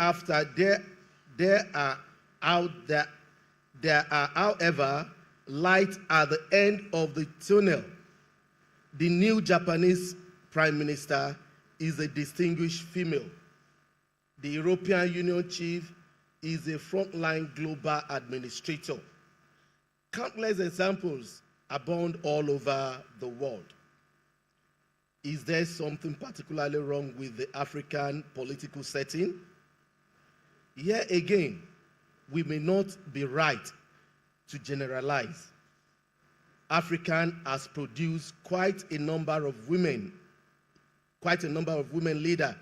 After there are out there are, however, light at the end of the tunnel. The new Japanese Prime Minister is a distinguished female. The European Union chief is a frontline global administrator. Countless examples abound all over the world. Is there something particularly wrong with the African political setting? Here again, we may not be right to generalize. Africa has produced quite a number of women leaders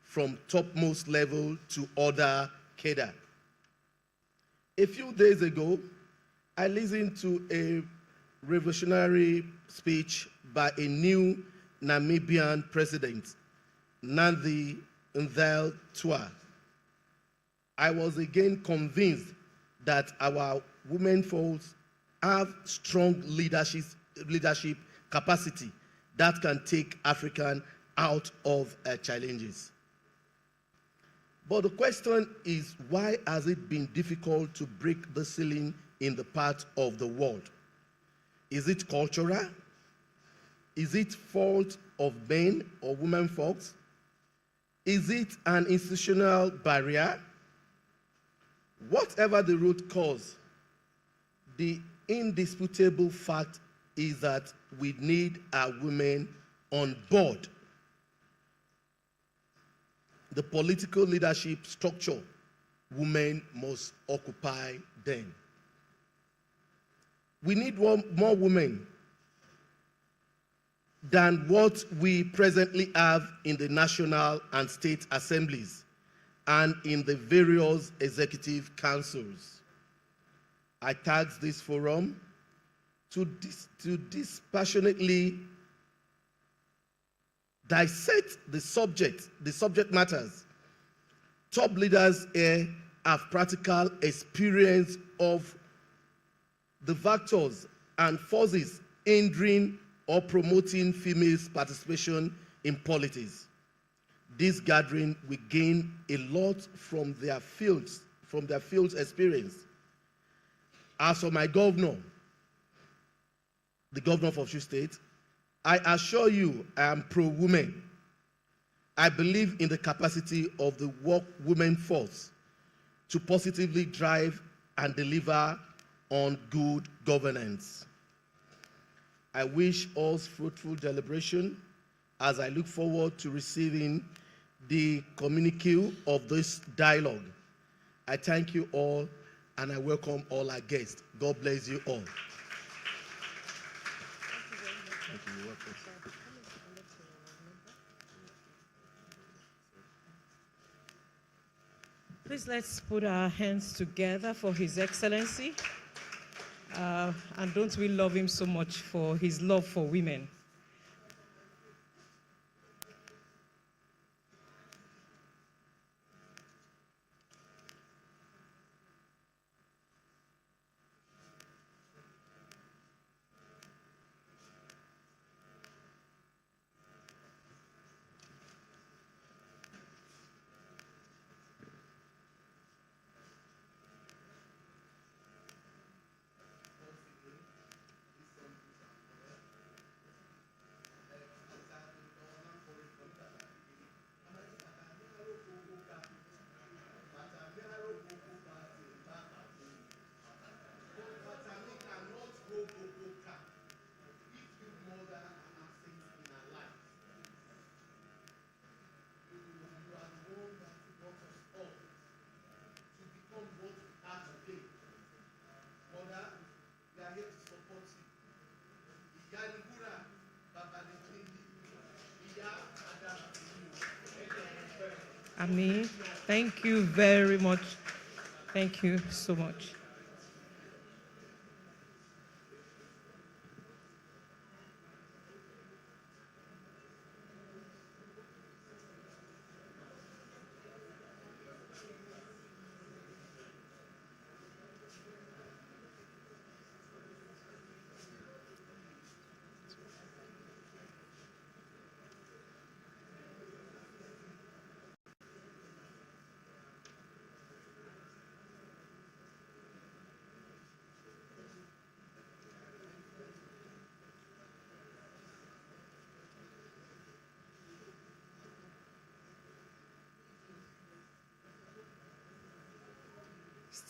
from topmost level to other cadre. A few days ago, I listened to a revolutionary speech by a new Namibian president, Nandi Ndaitwah. I was again convinced that our women folks have strong leadership capacity that can take Africa out of challenges. But the question is, why has it been difficult to break the ceiling in the part of the world? Is it cultural? Is it fault of men or women folks? Is it an institutional barrier? Whatever the root cause, the indisputable fact is that we need our women on board. The political leadership structure, women must occupy them. We need more women than what we presently have in the national and state assemblies and in the various executive councils. I tasked this forum to dispassionately dissect the subject matters. Top leaders here have practical experience of the factors and forces hindering or promoting females' participation in politics. This gathering will gain a lot from their fields experience. As for my governor, the governor of Osun State, I assure you I am pro-women. I believe in the capacity of the work women force to positively drive and deliver on good governance. I wish us fruitful deliberation as I look forward to receiving the communique of this dialogue. I thank you all and I welcome all our guests. God bless you all. Thank you. You're welcome. Please let's put our hands together for His Excellency. And don't we love him so much for his love for women? Ami, thank you very much. Thank you so much.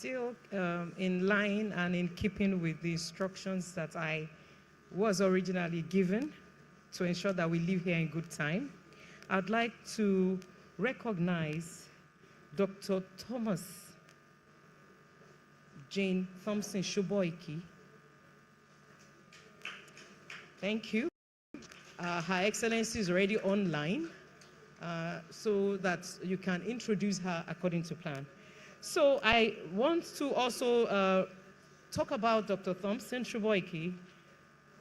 still in line and in keeping with the instructions that I was originally given to ensure that we leave here in good time, I'd like to recognize Dr. Thomas Jane Thompson Shoboiki. Thank you. Her Excellency is already online, so that you can introduce her according to plan. So I want to also talk about Dr. Thompson Shoboiki,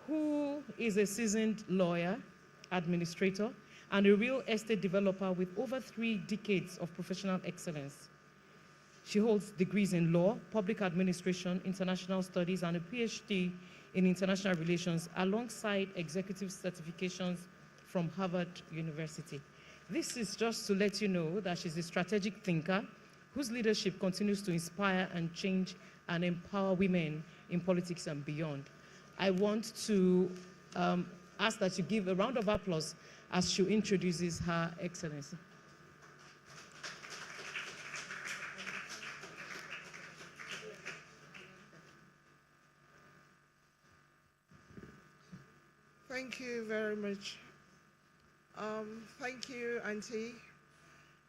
who is a seasoned lawyer, administrator, and a real estate developer with over 3 decades of professional excellence. She holds degrees in law, public administration, international studies, and a PhD in international relations, alongside executive certifications from Harvard University. This is just to let you know that she's a strategic thinker whose leadership continues to inspire and change and empower women in politics and beyond. I want to ask that you give a round of applause as she introduces Her Excellency. Thank you very much. Thank you, Auntie,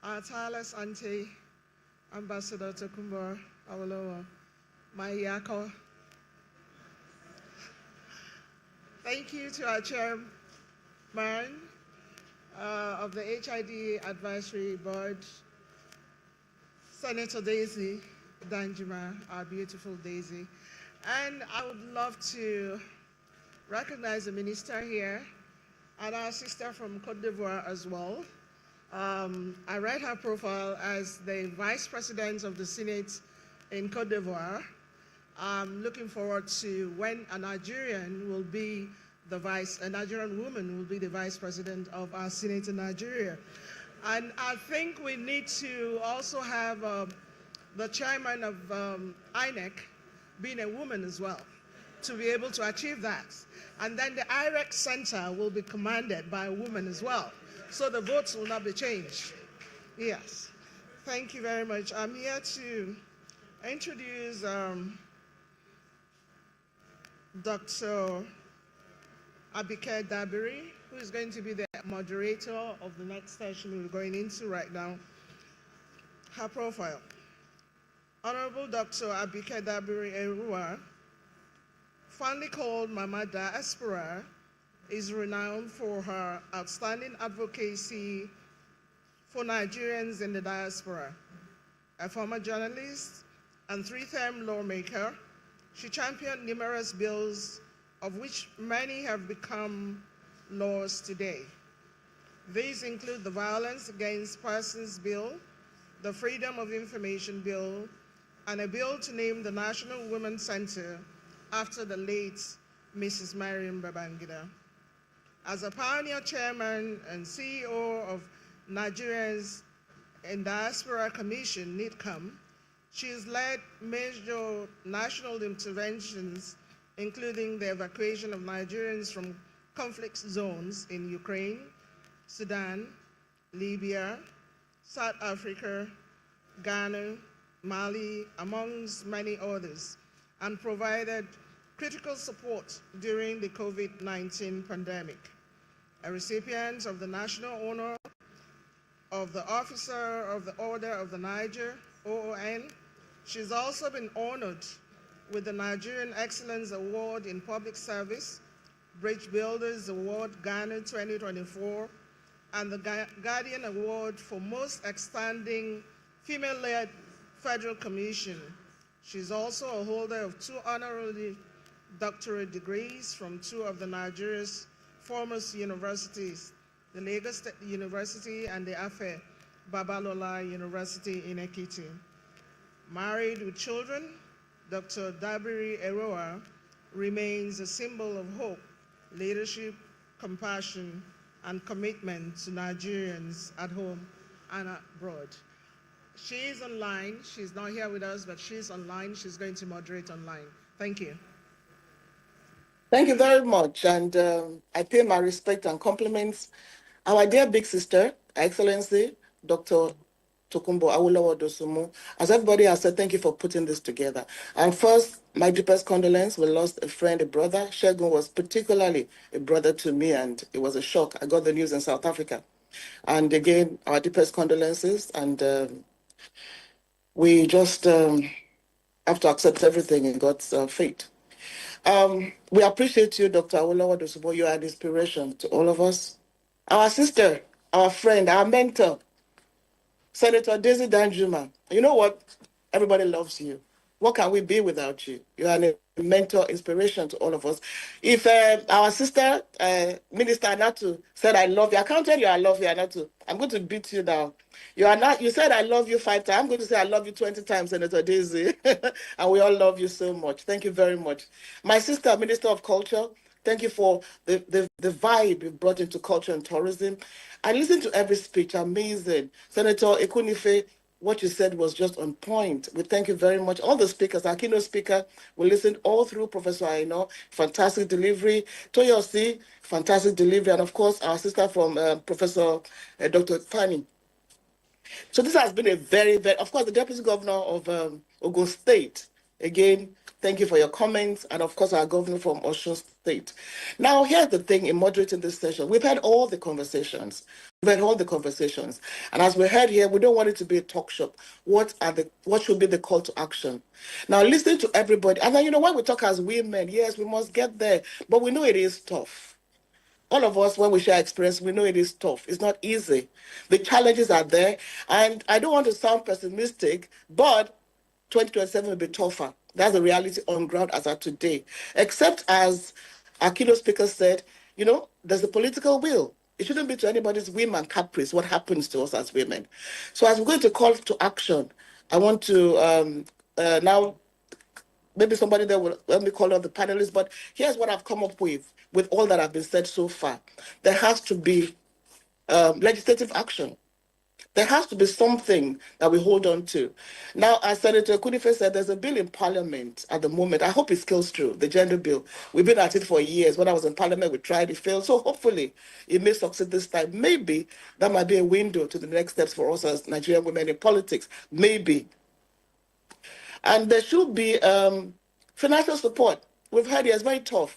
our tireless Auntie, Ambassador Tokunbo Awolowo, my Yako. Thank you to our chairman of the HID Advisory Board, Senator Daisy Danjuma, our beautiful Daisy. And I would love to recognize the minister here and our sister from Cote d'Ivoire as well. I read her profile as the Vice President of the Senate in Cote d'Ivoire. I'm looking forward to when a Nigerian will be a Nigerian woman will be the Vice President of our Senate in Nigeria. And I think we need to also have the chairman of INEC being a woman as well, to be able to achieve that. And then the IREC Center will be commanded by a woman as well, so the votes will not be changed. Yes, thank you very much. I'm here to introduce Dr. Abike Dabiri, who is going to be the moderator of the next session we're going into right now. Her profile. Honorable Dr. Abike Dabiri Erua, fondly called Mama Diaspora, is renowned for her outstanding advocacy for Nigerians in the diaspora. A former journalist and 3-term lawmaker, she championed numerous bills, of which many have become laws today. These include the Violence Against Persons Bill, the Freedom of Information Bill, and a bill to name the National Women's Center after the late Mrs. Mariam Babangida. As a pioneer chairman and CEO of Nigerians in Diaspora Commission, NIDCOM, she has led major national interventions, including the evacuation of Nigerians from conflict zones in Ukraine, Sudan, Libya, South Africa, Ghana, Mali, amongst many others, and provided critical support during the COVID-19 pandemic. A recipient of the National Honor of the Officer of the Order of the Niger, OON, she's also been honored with the Nigerian Excellence Award in Public Service, Bridge Builders Award Ghana 2024, and the Guardian Award for Most Outstanding Female-Led Federal Commission. She's also a holder of 2 honorary doctorate degrees from 2 of the Nigeria's foremost universities, the Lagos State University and the Afe Babalola University in Ekiti. Married with children, Dr. Dabiri Eroa remains a symbol of hope, leadership, compassion, and commitment to Nigerians at home and abroad. She is online. She's not here with us, but she's online. She's going to moderate online. Thank you. Thank you very much. And I pay my respect and compliments our dear big sister, Excellency, Dr. Tokumbo Awolowo Dosumu. As everybody has said, thank you for putting this together. And first, my deepest condolence. We lost a friend, a brother. Shegun was particularly a brother to me, and it was a shock. I got the news in South Africa. And again, our deepest condolences. And we just have to accept everything in God's fate. We appreciate you, Dr. Awolowo Dosumu. You are an inspiration to all of us. Our sister, our friend, our mentor, Senator Daisy Danjuma. You know what? Everybody loves you. What can we be without you? You are a mentor, inspiration to all of us. If our sister, Minister Anatu, said, I love you, I can't tell you I love you, Anatu. I'm going to beat you down. You are not. You said I love you 5 times. I'm going to say I love you 20 times, Senator Daisy. And we all love you so much. Thank you very much. My sister, Minister of Culture, thank you for the vibe you brought into culture and tourism. I listened to every speech. Amazing. Senator Ekunife, what you said was just on point. We thank you very much. All the speakers, our keynote speaker, we listened all through. Professor Aino, fantastic delivery. Toyosi, fantastic delivery. And of course, our sister from Professor Dr. Pani. So this has been a very, very, of course, the Deputy Governor of Ogun State. Again, thank you for your comments. And of course, our governor from Osun State. Now, here's the thing in moderating this session. We've had all the conversations. We've had all the conversations. And as we heard here, we don't want it to be a talk shop. What should be the call to action? Now, listening to everybody. And then, when we talk as women, yes, we must get there. But we know it is tough. All of us, when we share experience, we know it is tough. It's not easy. The challenges are there. And I don't want to sound pessimistic, but 2027 will be tougher. That's the reality on ground as of today. Except as our keynote speaker said, there's a political will. It shouldn't be to anybody's whim and caprice what happens to us as women. So as we're going to call to action, I want to now, maybe somebody there will let me call on the panelists, but here's what I've come up with all that have been said so far. There has to be legislative action. There has to be something that we hold on to. Now, as Senator Kunife said, there's a bill in Parliament at the moment. I hope it goes through, the gender bill. We've been at it for years. When I was in Parliament, we tried, it failed. So hopefully it may succeed this time. Maybe that might be a window to the next steps for us as Nigerian women in politics. Maybe. And there should be financial support. We've heard it's very tough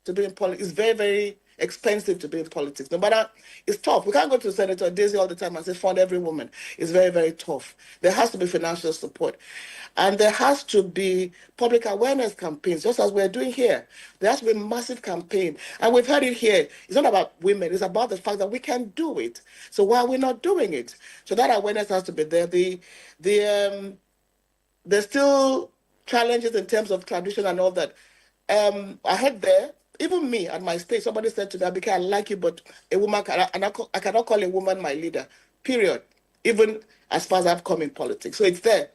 to be in politics. It's very, very expensive to be in politics. No matter, it's tough. We can't go to Senator Daisy all the time and say, fund every woman. It's very, very tough. There has to be financial support. And there has to be public awareness campaigns, just as we're doing here. There has to be a massive campaign. And we've heard it here. It's not about women. It's about the fact that we can do it. So why are we not doing it? So that awareness has to be there. There's still challenges in terms of tradition and all that. I heard there, even me at my stage, somebody said to me, Abike, I like you, but a woman, I cannot call a woman my leader, period. Even as far as I've come in politics. So it's there.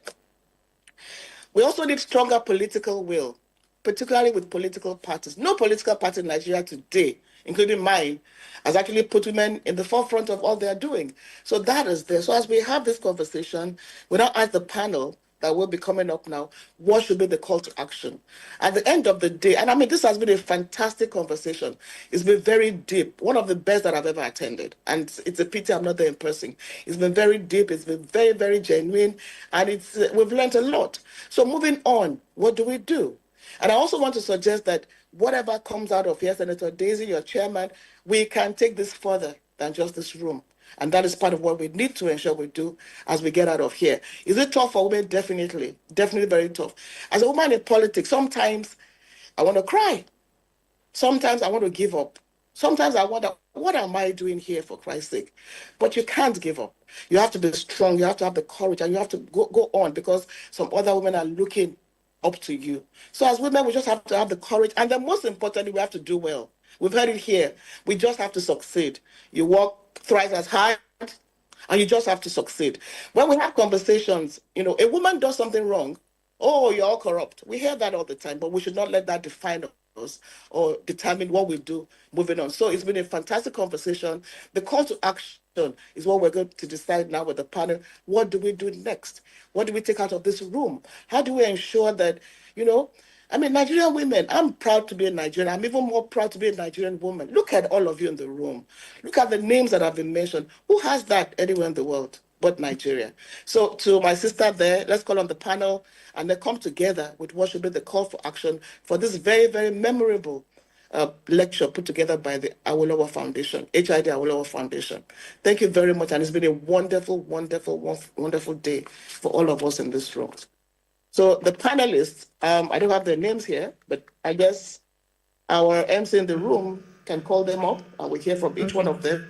We also need stronger political will, particularly with political parties. No political party in Nigeria today, including mine, has actually put women in the forefront of all they're doing. So that is there. So as we have this conversation, we now ask the panel that will be coming up now, what should be the call to action? At the end of the day, and I mean, this has been a fantastic conversation. It's been very deep, one of the best that I've ever attended. And it's a pity I'm not there in person. It's been very deep, it's been very, very genuine, and we've learned a lot. So moving on, what do we do? And I also want to suggest that whatever comes out of here, Senator Daisy, your chairman, we can take this further than just this room. And that is part of what we need to ensure we do as we get out of here. Is it tough for women? Definitely. Definitely very tough. As a woman in politics, sometimes I want to cry. Sometimes I want to give up. Sometimes I wonder, what am I doing here for Christ's sake? But you can't give up. You have to be strong. You have to have the courage, and you have to go on, because some other women are looking up to you. So as women, we just have to have the courage. And then most importantly, we have to do well. We've heard it here. We just have to succeed. You work thrice as hard, and you just have to succeed. When we have conversations, a woman does something wrong, oh, you're all corrupt. We hear that all the time, but we should not let that define us or determine what we do moving on. So it's been a fantastic conversation. The call to action is what we're going to decide now with the panel. What do we do next? What do we take out of this room? How do we ensure that, Nigerian women, I'm proud to be a Nigerian. I'm even more proud to be a Nigerian woman. Look at all of you in the room. Look at the names that have been mentioned. Who has that anywhere in the world but Nigeria. So to my sister there, let's call on the panel and then come together with what should be the call for action for this very, very memorable lecture put together by the Awolowo Foundation, HID Awolowo Foundation. Thank you very much, and it's been a wonderful, wonderful, wonderful day for all of us in this room. So the panelists, I don't have their names here, but I guess our MC in the room can call them up, and we hear from each one of them.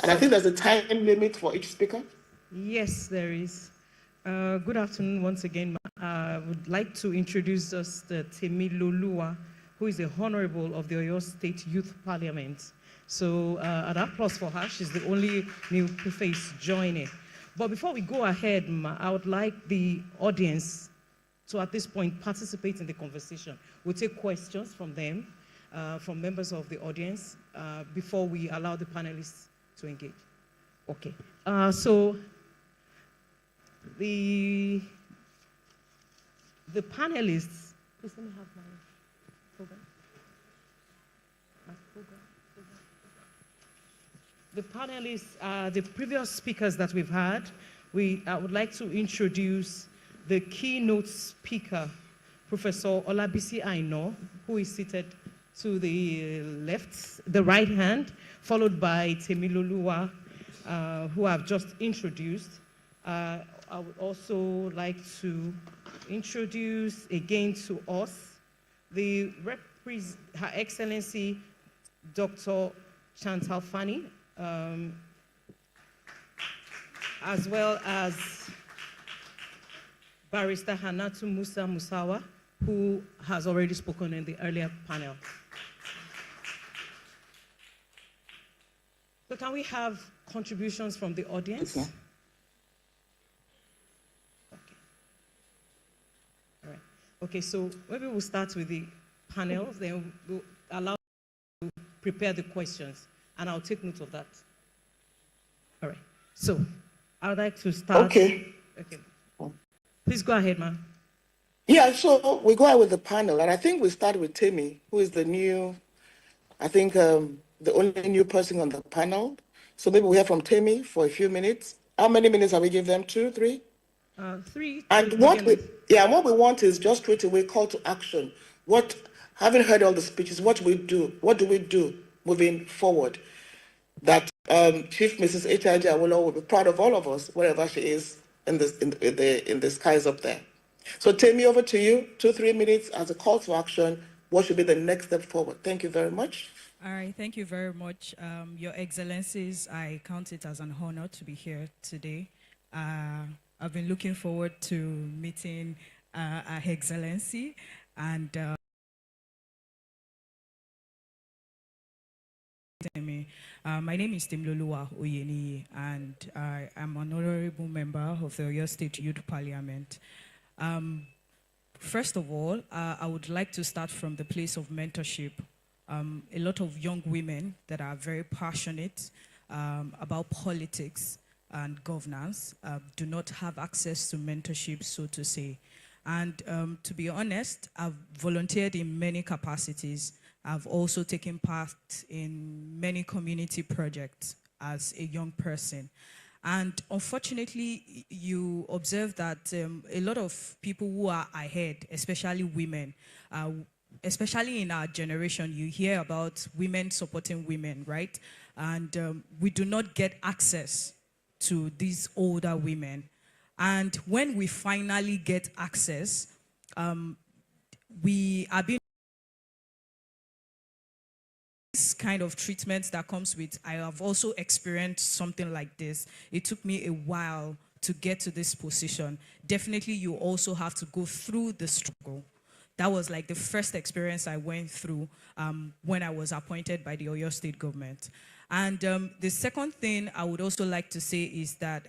And I think there's a time limit for each speaker. Yes, there is. Good afternoon once again. I would like to introduce us to Temiloluwa, who is the Honorable of the Oyo State Youth Parliament. So an applause for her. She's the only new face joining. But before we go ahead, I would like the audience to at this point participate in the conversation. We'll take questions from them, from members of the audience, before we allow the panelists to engage. Okay. So the panelists, please let me have my program. The panelists are the previous speakers that we've had. I would like to introduce the keynote speaker, Professor Olabisi Aino, who is seated to the left, the right hand, followed by Temiloluwa, who I've just introduced. I would also like to introduce again to us Her Excellency Dr. Chantal Fani, as well as Barrister Hanatu Musa Musawa, who has already spoken in the earlier panel. So can we have contributions from the audience? Okay. All right. Okay, so maybe we'll start with the panels, then we'll allow you to prepare the questions, and I'll take note of that. All right. So I would like to start. Okay. Okay. Please go ahead, ma'am. Yeah, so we go out with the panel, and I think we start with Timmy, who is the new, I think the only new person on the panel. So maybe we hear from Timmy for a few minutes. How many minutes have we give them? 2, 3? 3. And what we want is just straight away call to action. Having heard all the speeches, what do we do? What do we do moving forward? That Chief Mrs. H.I.J. Awolowo will be proud of all of us, wherever she is in the skies up there. So Tammy, over to you. 2, 3 minutes as a call to action. What should be the next step forward? Thank you very much. All right, thank you very much. Your Excellencies, I count it as an honor to be here today. I've been looking forward to meeting Her Excellency, and my name is Temiloluwa Oyeni, and I am an honorable member of the Oyo State Youth Parliament. First of all, I would like to start from the place of mentorship. A lot of young women that are very passionate about politics and governance do not have access to mentorship, so to say. And to be honest, I've volunteered in many capacities. I've also taken part in many community projects as a young person. And unfortunately, you observe that a lot of people who are ahead, especially women, especially in our generation, you hear about women supporting women, right? And we do not get access to these older women. And when we finally get access, we are being this kind of treatment that comes with, I have also experienced something like this. It took me a while to get to this position. Definitely, you also have to go through the struggle. That was like the first experience I went through when I was appointed by the Oyo State government. And the second thing I would also like to say is that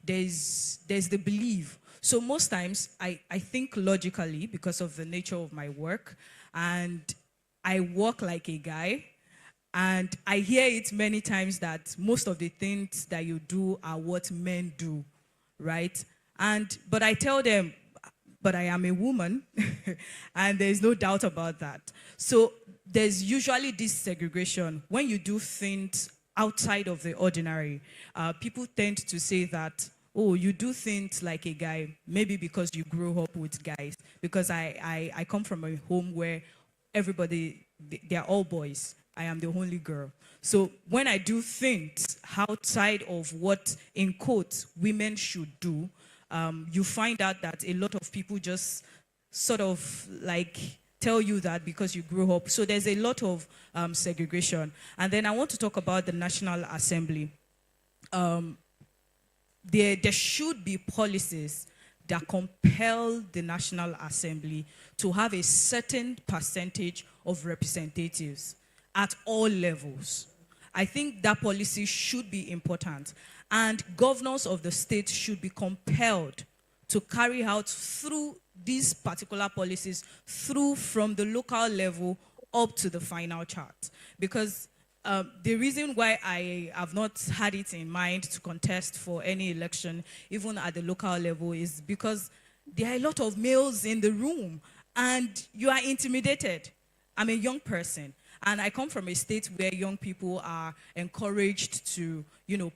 there's the belief. So most times I think logically because of the nature of my work, and I walk like a guy, and I hear it many times that most of the things that you do are what men do, right? But I tell them, but I am a woman, and there's no doubt about that. So there's usually this segregation. When you do things outside of the ordinary. People tend to say that, oh, you do things like a guy, maybe because you grew up with guys. Because I come from a home where everybody, they're all boys. I am the only girl. So when I do things outside of what, in quotes, women should do, you find out that a lot of people just sort of like tell you that because you grew up. So there's a lot of segregation. And then I want to talk about the National Assembly. There should be policies that compel the National Assembly to have a certain percentage of representatives at all levels. I think that policy should be important. And governors of the state should be compelled to carry out through these particular policies through from the local level up to the final chart. Because the reason why I have not had it in mind to contest for any election, even at the local level, is because there are a lot of males in the room and you are intimidated. I'm a young person. And I come from a state where young people are encouraged to,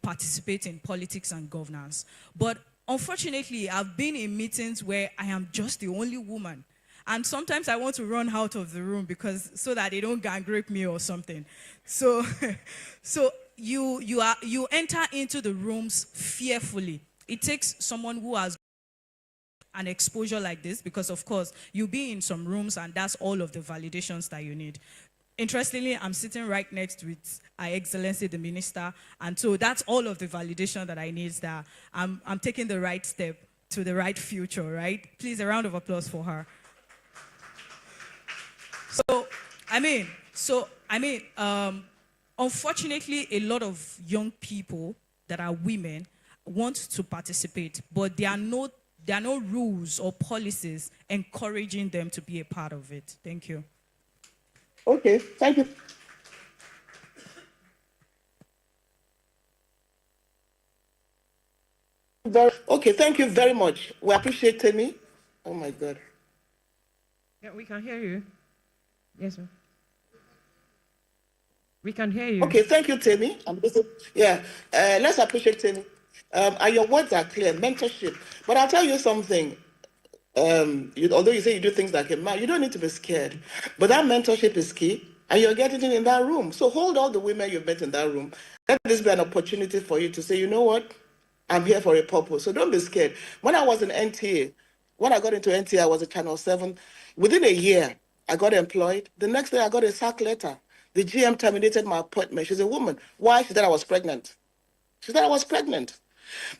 participate in politics and governance. But unfortunately, I've been in meetings where I am just the only woman. And sometimes I want to run out of the room so that they don't gang rape me or something. So, you enter into the rooms fearfully. It takes someone who has an exposure like this, because of course you'll be in some rooms and that's all of the validations that you need. Interestingly, I'm sitting right next with Her Excellency the Minister, and so that's all of the validation that I need, that I'm taking the right step to the right future, right? Please, a round of applause for her. Unfortunately, a lot of young people that are women want to participate, but there are no rules or policies encouraging them to be a part of it. Thank you. Okay, thank you. Okay, thank you very much. We appreciate Temi. Oh my God. Yeah, we can hear you. Yes, sir. We can hear you. Okay, thank you, Temi. Yeah, let's appreciate Temi. And your words are clear, mentorship. But I'll tell you something. Although you say you do things like a man, you don't need to be scared. But that mentorship is key, and you're getting it in that room. So hold all the women you've met in that room. Let this be an opportunity for you to say, you know what? I'm here for a purpose. So don't be scared. When I was in NTA, when I got into NTA, I was at Channel 7. Within a year, I got employed. The next day, I got a sack letter. The GM terminated my appointment. She's a woman. Why? She said I was pregnant.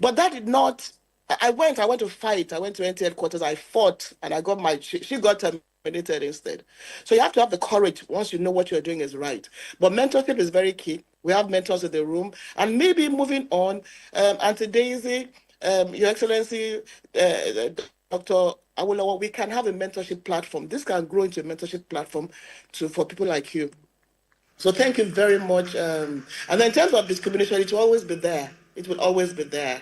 But that did not, I went to fight. I went to NT headquarters. I fought and I got she got terminated instead. So you have to have the courage once you know what you're doing is right. But mentorship is very key. We have mentors in the room. And maybe moving on, Auntie Daisy, Your Excellency, Dr. Awolowo, we can have a mentorship platform. This can grow into a mentorship platform for people like you. So thank you very much. And then in terms of discrimination, it will always be there. It will always be there.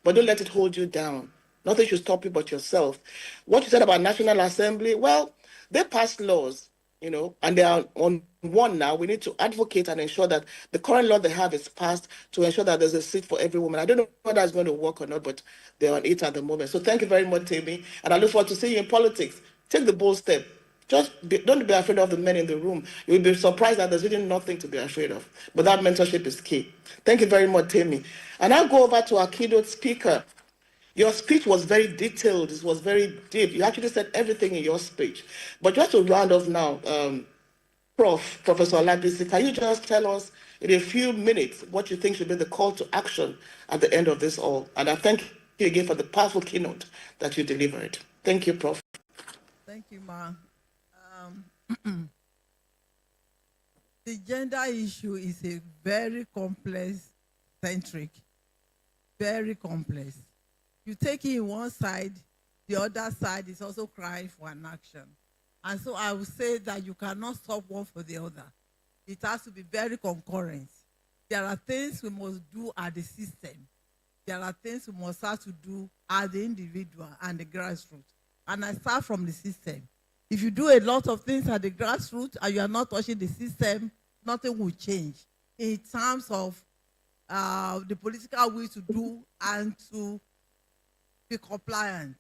But don't let it hold you down. Nothing should stop you but yourself. What you said about National Assembly, well, they passed laws, and they are on one now. We need to advocate and ensure that the current law they have is passed to ensure that there's a seat for every woman. I don't know whether that's going to work or not, but they're on it at the moment. So thank you very much, Temi. And I look forward to seeing you in politics. Take the bold step. Don't be afraid of the men in the room. You'll be surprised that there's really nothing to be afraid of. But that mentorship is key. Thank you very much, Temi. And I'll go over to our keynote speaker. Your speech was very detailed. It was very deep. You actually said everything in your speech. But just to round off now, Professor Olabisi, can you just tell us in a few minutes what you think should be the call to action at the end of this all? And I thank you again for the powerful keynote that you delivered. Thank you, Prof. Thank you, Ma. The gender issue is a very complex-centric, very complex. You take it in one side, the other side is also crying for an action. And so I would say that you cannot stop one for the other. It has to be very concurrent. There are things we must do at the system. There are things we must have to do at the individual and the grassroots. And I start from the system. If you do a lot of things at the grassroots and you are not touching the system, nothing will change. in terms of the political will to do and to be compliant.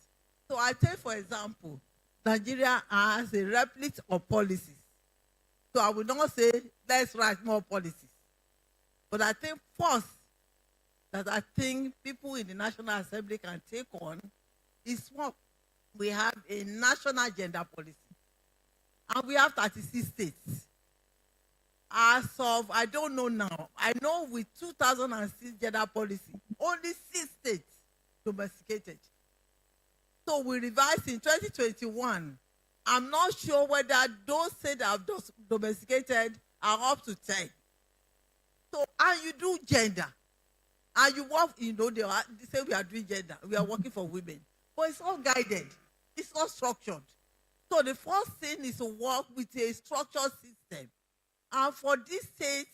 So I take, for example, Nigeria has a replete of policies. So I will not say, let's write more policies. But I think first, that I think people in the National Assembly can take on is what we have a national gender policy. And we have 36 states. As of, I don't know now, I know with 2006 gender policy, only 6 states domesticated. So we revised in 2021. I'm not sure whether those states that have domesticated are up to 10. So, and you do gender. And you work, they say we are doing gender, we are working for women. But it's all guided, it's not structured. So the first thing is to work with a structured system. And for these states,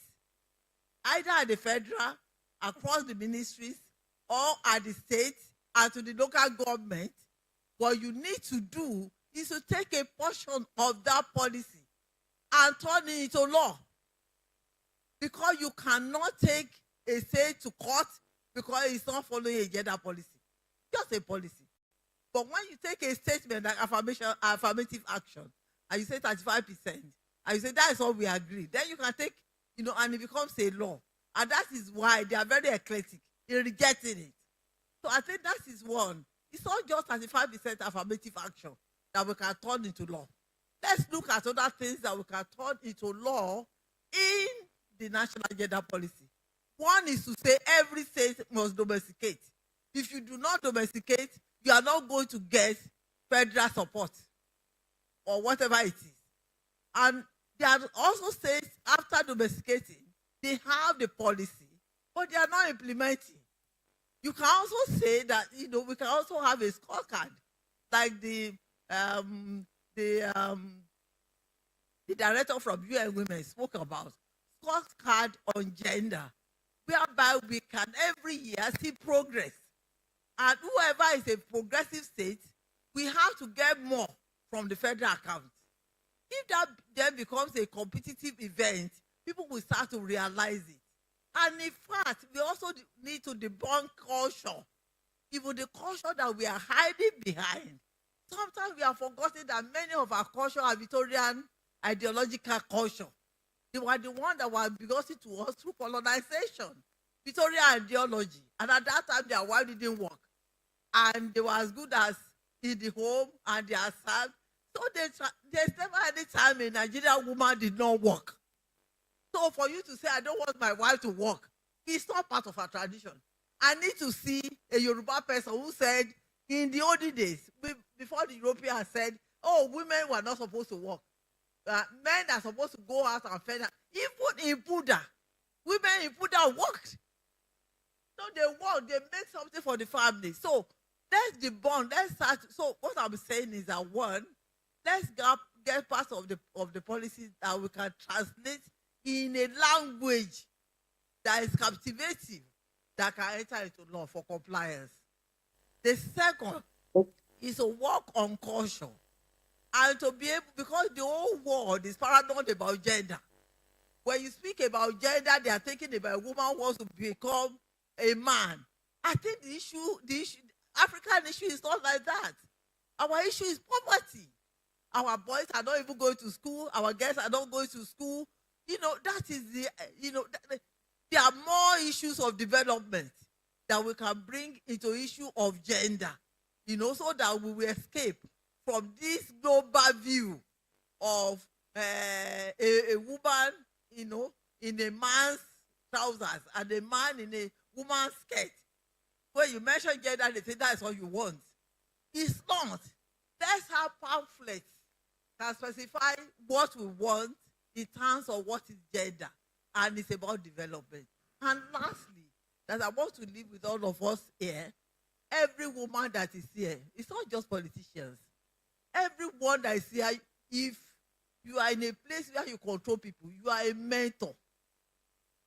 either at the federal, across the ministries, or at the states, and to the local government, what you need to do is to take a portion of that policy and turn it into law. Because you cannot take a state to court because it's not following a gender policy. Just a policy. But when you take a statement like affirmative action, and you say 35%, and you say that is what we agree, then you can take, and it becomes a law. And that is why they are very eclectic in rejecting it. So I think that is one. It's not just 35% affirmative action that we can turn into law. Let's look at other things that we can turn into law in the national gender policy. One is to say every state must domesticate. If you do not domesticate, you are not going to get federal support or whatever it is. And there are also states after domesticating, they have the policy, but they are not implementing. You can also say that, we can also have a scorecard, like the director from UN Women spoke about, scorecard on gender, whereby we can every year see progress. And whoever is a progressive state, we have to get more from the federal account. If that then becomes a competitive event, people will start to realize it. And in fact, we also need to debunk culture, even the culture that we are hiding behind. Sometimes we have forgotten that many of our culture are Victorian ideological culture. They were the ones that were begotten to us through colonization, Victorian ideology. And at that time, their wife didn't work. And they were as good as in the home, and they are served. So there's never any time a Nigerian woman did not work. So for you to say, I don't want my wife to work, it's not part of our tradition. I need to see a Yoruba person who said, in the olden days, before the Europeans said, oh, women were not supposed to work. Men are supposed to go out and fend. Even in Buddha, women in Buddha worked. So they worked, they made something for the family. So let's debunk, let's start. So what I'm saying is that one, let's get part of the policies that we can translate in a language that is captivating, that can enter into law for compliance. The second is to work on culture and to be able, because the whole world is paranoid about gender. When you speak about gender, they are thinking about a woman who wants to become a man. I think the African issue is not like that. Our issue is poverty. Our boys are not even going to school. Our girls are not going to school. That is there are more issues of development that we can bring into issue of gender, so that we will escape from this global view of a woman, in a man's trousers and a man in a woman's skirt. When you mention gender, they say that's what you want. It's not. Let's have pamphlets that specify what we want in terms of what is gender, and it's about development. And lastly, that I want to leave with all of us here, every woman that is here, it's not just politicians. Everyone that is here, if you are in a place where you control people, you are a mentor.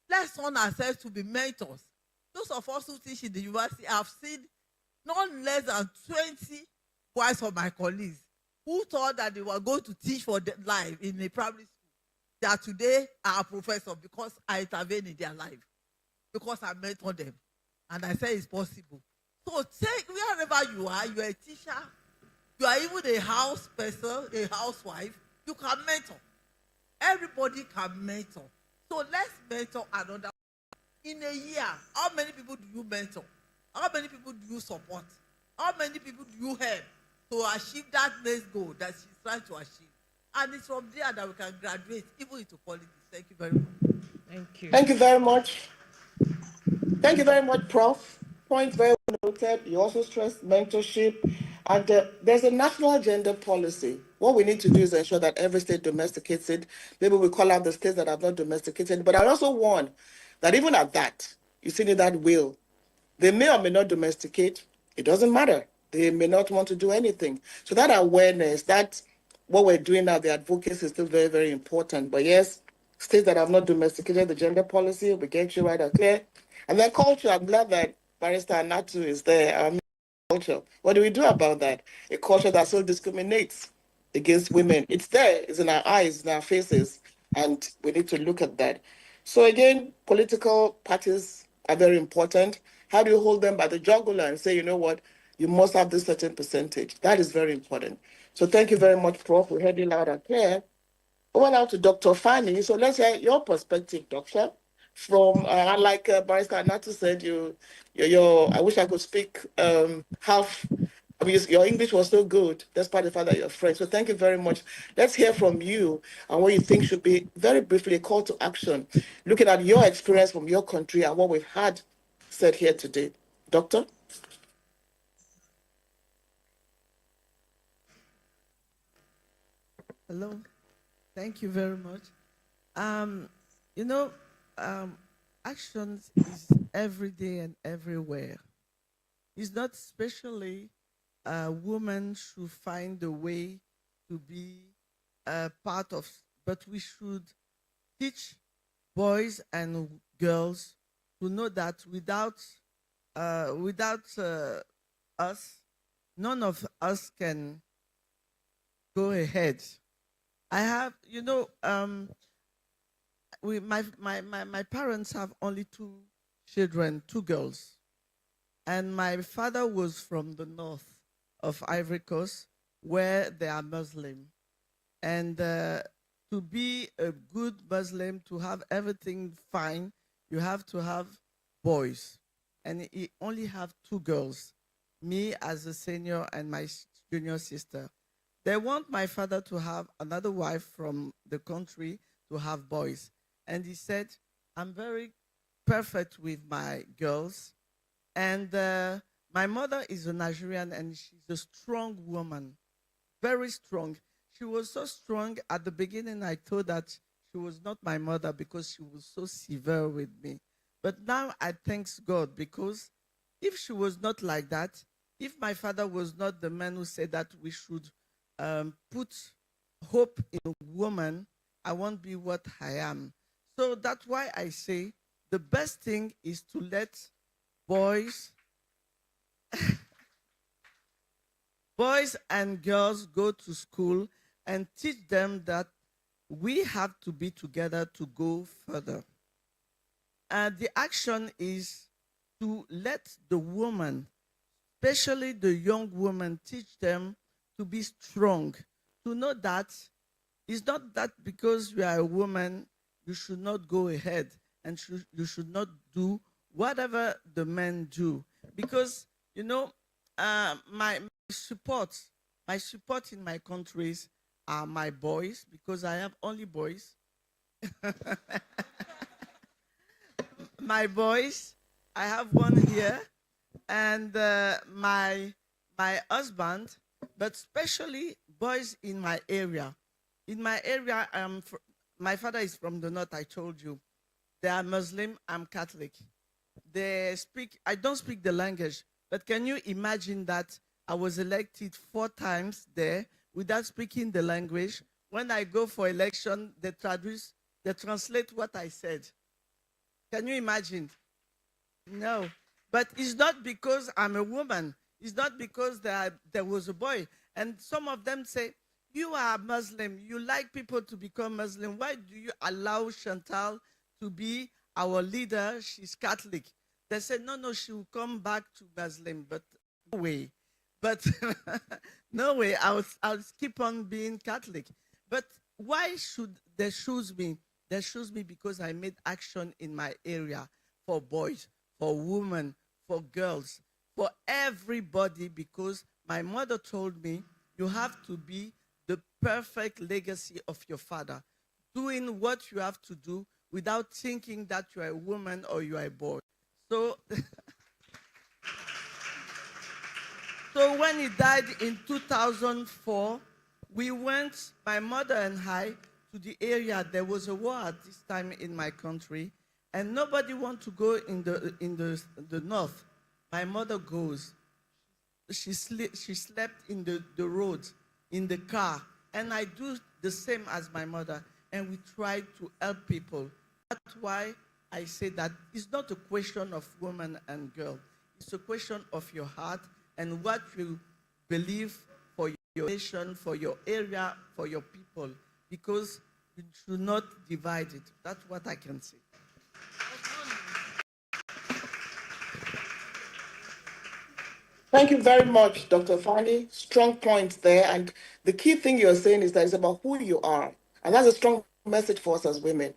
Let's turn ourselves to be mentors. Those of us who teach in the university, I've seen not less than 20 wives of my colleagues who thought that they were going to teach for life in a primary school. They are today our professor because I intervene in their life, because I mentor them. And I say it's possible. So take wherever you are a teacher, you are even a house person, a housewife, you can mentor. Everybody can mentor. So let's mentor another. In a year, how many people do you mentor? How many people do you support? How many people do you help to achieve that next goal that she's trying to achieve? And it's from there that we can graduate, even into politics. Thank you very much. Thank you. Thank you very much. Thank you very much, Prof. Point very well noted. You also stressed mentorship. And there's a national gender policy. What we need to do is ensure that every state domesticates it. Maybe we call out the states that have not domesticated. But I also warn that even at that, you still need that will. They may or may not domesticate. It doesn't matter. They may not want to do anything. So that awareness, that what we're doing now, the advocacy is still very, very important. But yes, states that have not domesticated the gender policy, we get you right and clear. And then culture, I'm glad that Barrister Anatu is there. Culture. What do we do about that? A culture that still discriminates against women. It's there, it's in our eyes, in our faces, and we need to look at that. So again, political parties are very important. How do you hold them by the jugular and say, you know what, you must have this certain percentage? That is very important. So thank you very much, Prof. We heard you loud and clear. Over now to Dr. Fanny. So let's hear your perspective, Doctor. From like Barrister Natu said, I wish I could speak half. I mean, your English was so good, despite the fact that you're French. So thank you very much. Let's hear from you and what you think should be very briefly a call to action, looking at your experience from your country and what we've had said here today. Doctor? Hello. Thank you very much. Um, you know, actions is every day and everywhere. It's not especially women should find a way to be part of, but we should teach boys and girls to know that without us, none of us can go ahead. I have, my parents have only two children, two girls. And my father was from the north of Ivory Coast, where they are Muslim. And to be a good Muslim, to have everything fine, you have to have boys. And he only have two girls, me as a senior and my junior sister. They want my father to have another wife from the country to have boys. And he said, I'm very perfect with my girls. And my mother is a Nigerian and she's a strong woman, very strong. She was so strong at the beginning, I thought that she was not my mother because she was so severe with me. But now I thank God, because if she was not like that, if my father was not the man who said that we should put hope in a woman, I won't be what I am. So that's why I say the best thing is to let boys and girls go to school and teach them that we have to be together to go further. And the action is to let the woman, especially the young woman, teach them to be strong, to know that it's not that because you are a woman, you should not go ahead and you should not do whatever the men do. Because, my support in my countries are my boys, because I have only boys. My boys, I have one here, and my husband, but especially boys in my area. In my area, my father is from the north, I told you. They are Muslim, I'm Catholic. I don't speak the language, but can you imagine that I was elected 4 times there without speaking the language? When I go for election, they translate what I said. Can you imagine? No. But it's not because I'm a woman. It's not because there was a boy. And some of them say, You are Muslim. You like people to become Muslim. Why do you allow Chantal to be our leader? She's Catholic. They said, no, no, she will come back to Muslim, but no way. But no way, I'll keep on being Catholic. But why should they choose me? They choose me because I made action in my area for boys, for women, for girls, for everybody, because my mother told me you have to be the perfect legacy of your father, doing what you have to do without thinking that you are a woman or you are a boy. So, so when he died in 2004, we went, my mother and I, to the area. There was a war at this time in my country, and nobody want to go in the north. My mother goes. She slept in the road, in the car, and I do the same as my mother, and we try to help people. That's why I say that it's not a question of woman and girl. It's a question of your heart and what you believe for your nation, for your area, for your people, because you should not divide it. That's what I can say. Thank you very much, Dr. Fani. Strong points there. And the key thing you're saying is that it's about who you are. And that's a strong message for us as women.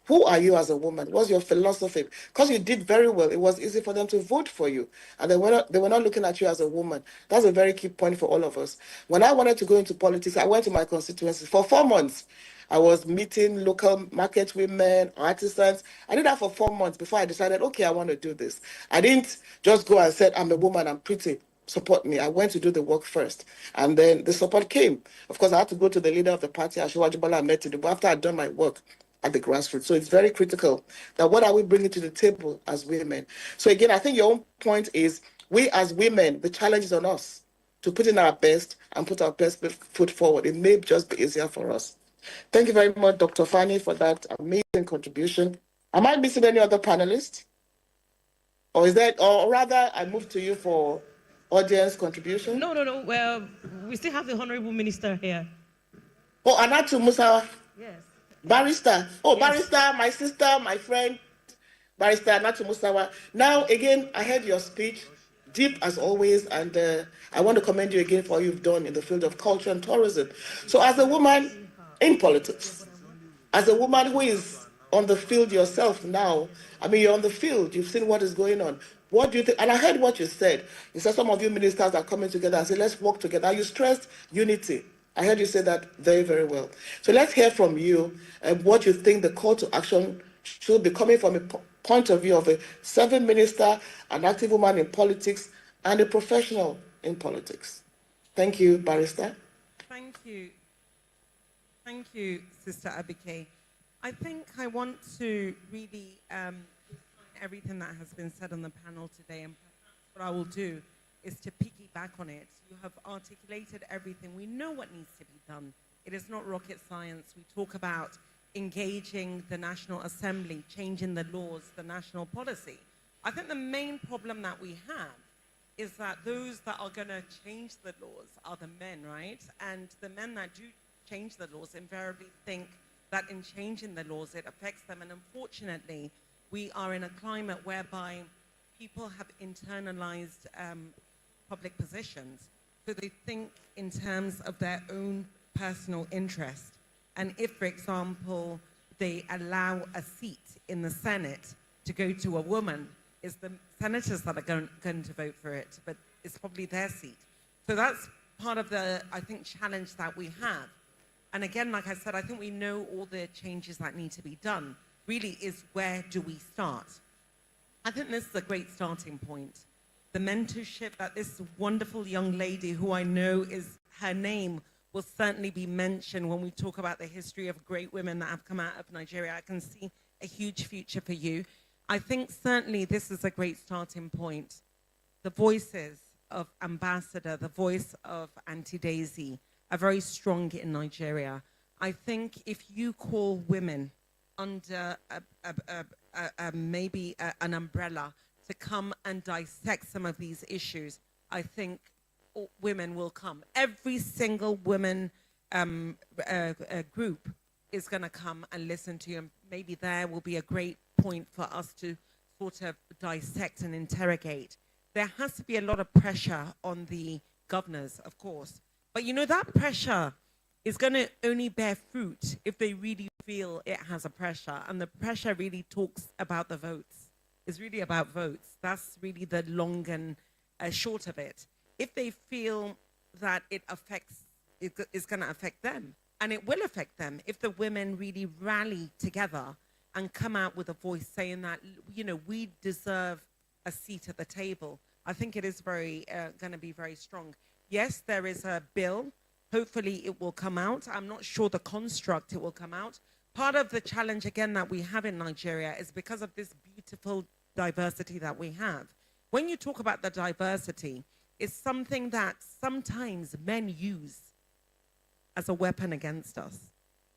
Who are you as a woman? What's your philosophy? Because you did very well. It was easy for them to vote for you. And they were not looking at you as a woman. That's a very key point for all of us. When I wanted to go into politics, I went to my constituency for 4 months. I was meeting local market women, artisans. I did that for 4 months before I decided, okay, I want to do this. I didn't just go and said, I'm a woman, I'm pretty, support me. I went to do the work first. And then the support came. Of course, I had to go to the leader of the party, Asiwaju Bola Ahmed Tinubu, after I'd done my work at the grassroots. So it's very critical that what are we bringing to the table as women? So again, I think your own point is we as women, the challenge is on us to put in our best and put our best foot forward. It may just be easier for us. Thank you very much, Dr. Fani, for that amazing contribution. Am I missing any other panelists? Or is that, or rather, I move to you for audience contribution? No. Well, we still have the Honorable Minister here. Oh, Anatu Musa. Yes. Barrister. Oh, Yes. Barrister, my sister, my friend, Barrister Anatu Musawa. Now, again, I heard your speech, deep as always, and I want to commend you again for what you've done in the field of culture and tourism. So as a woman in politics, as a woman who is on the field yourself now, I mean, you're on the field, you've seen what is going on. What do you think? And I heard what you said. You said some of you ministers are coming together and say, let's work together. You stressed unity. I heard you say that very, very well. So let's hear from you what you think the call to action should be, coming from a point of view of a serving minister, an active woman in politics, and a professional in politics. Thank you, Barrister. Thank you. Thank you, Sister Abike. I think I want to really everything that has been said on the panel today, and what I will do is to piggyback on it. You have articulated everything. We know what needs to be done. It is not rocket science. We talk about engaging the National Assembly, changing the laws, the national policy. I think the main problem that we have is that those that are going to change the laws are the men, right? And the men that do change the laws invariably think that in changing the laws, it affects them. And unfortunately, we are in a climate whereby people have internalized public positions. So they think in terms of their own personal interest. And if, for example, they allow a seat in the Senate to go to a woman, it's the senators that are going to vote for it, but it's probably their seat. So that's part of the, I think, challenge that we have. And again, like I said, I think we know all the changes that need to be done. Really is, where do we start? I think this is a great starting point. The mentorship that this wonderful young lady, who I know is, her name will certainly be mentioned when we talk about the history of great women that have come out of Nigeria. I can see a huge future for you. I think certainly this is a great starting point. The voices of Ambassador, the voice of Auntie Daisy, are very strong in Nigeria. I think if you call women under maybe an umbrella to come and dissect some of these issues, I think women will come. Every single woman group is going to come and listen to you. And maybe there will be a great point for us to sort of dissect and interrogate. There has to be a lot of pressure on the governors, of course. But you know, that pressure is going to only bear fruit if they really feel it has a pressure. And the pressure really talks about the votes. It's really about votes. That's really the long and short of it. If they feel that it is going to affect them, and it will affect them if the women really rally together and come out with a voice saying that, you know, we deserve a seat at the table. I think it is very going to be very strong. Yes, there is a bill. Hopefully it will come out. I'm not sure the construct it will come out. Part of the challenge, again, that we have in Nigeria is because of this beautiful diversity that we have. When you talk about the diversity, it's something that sometimes men use as a weapon against us.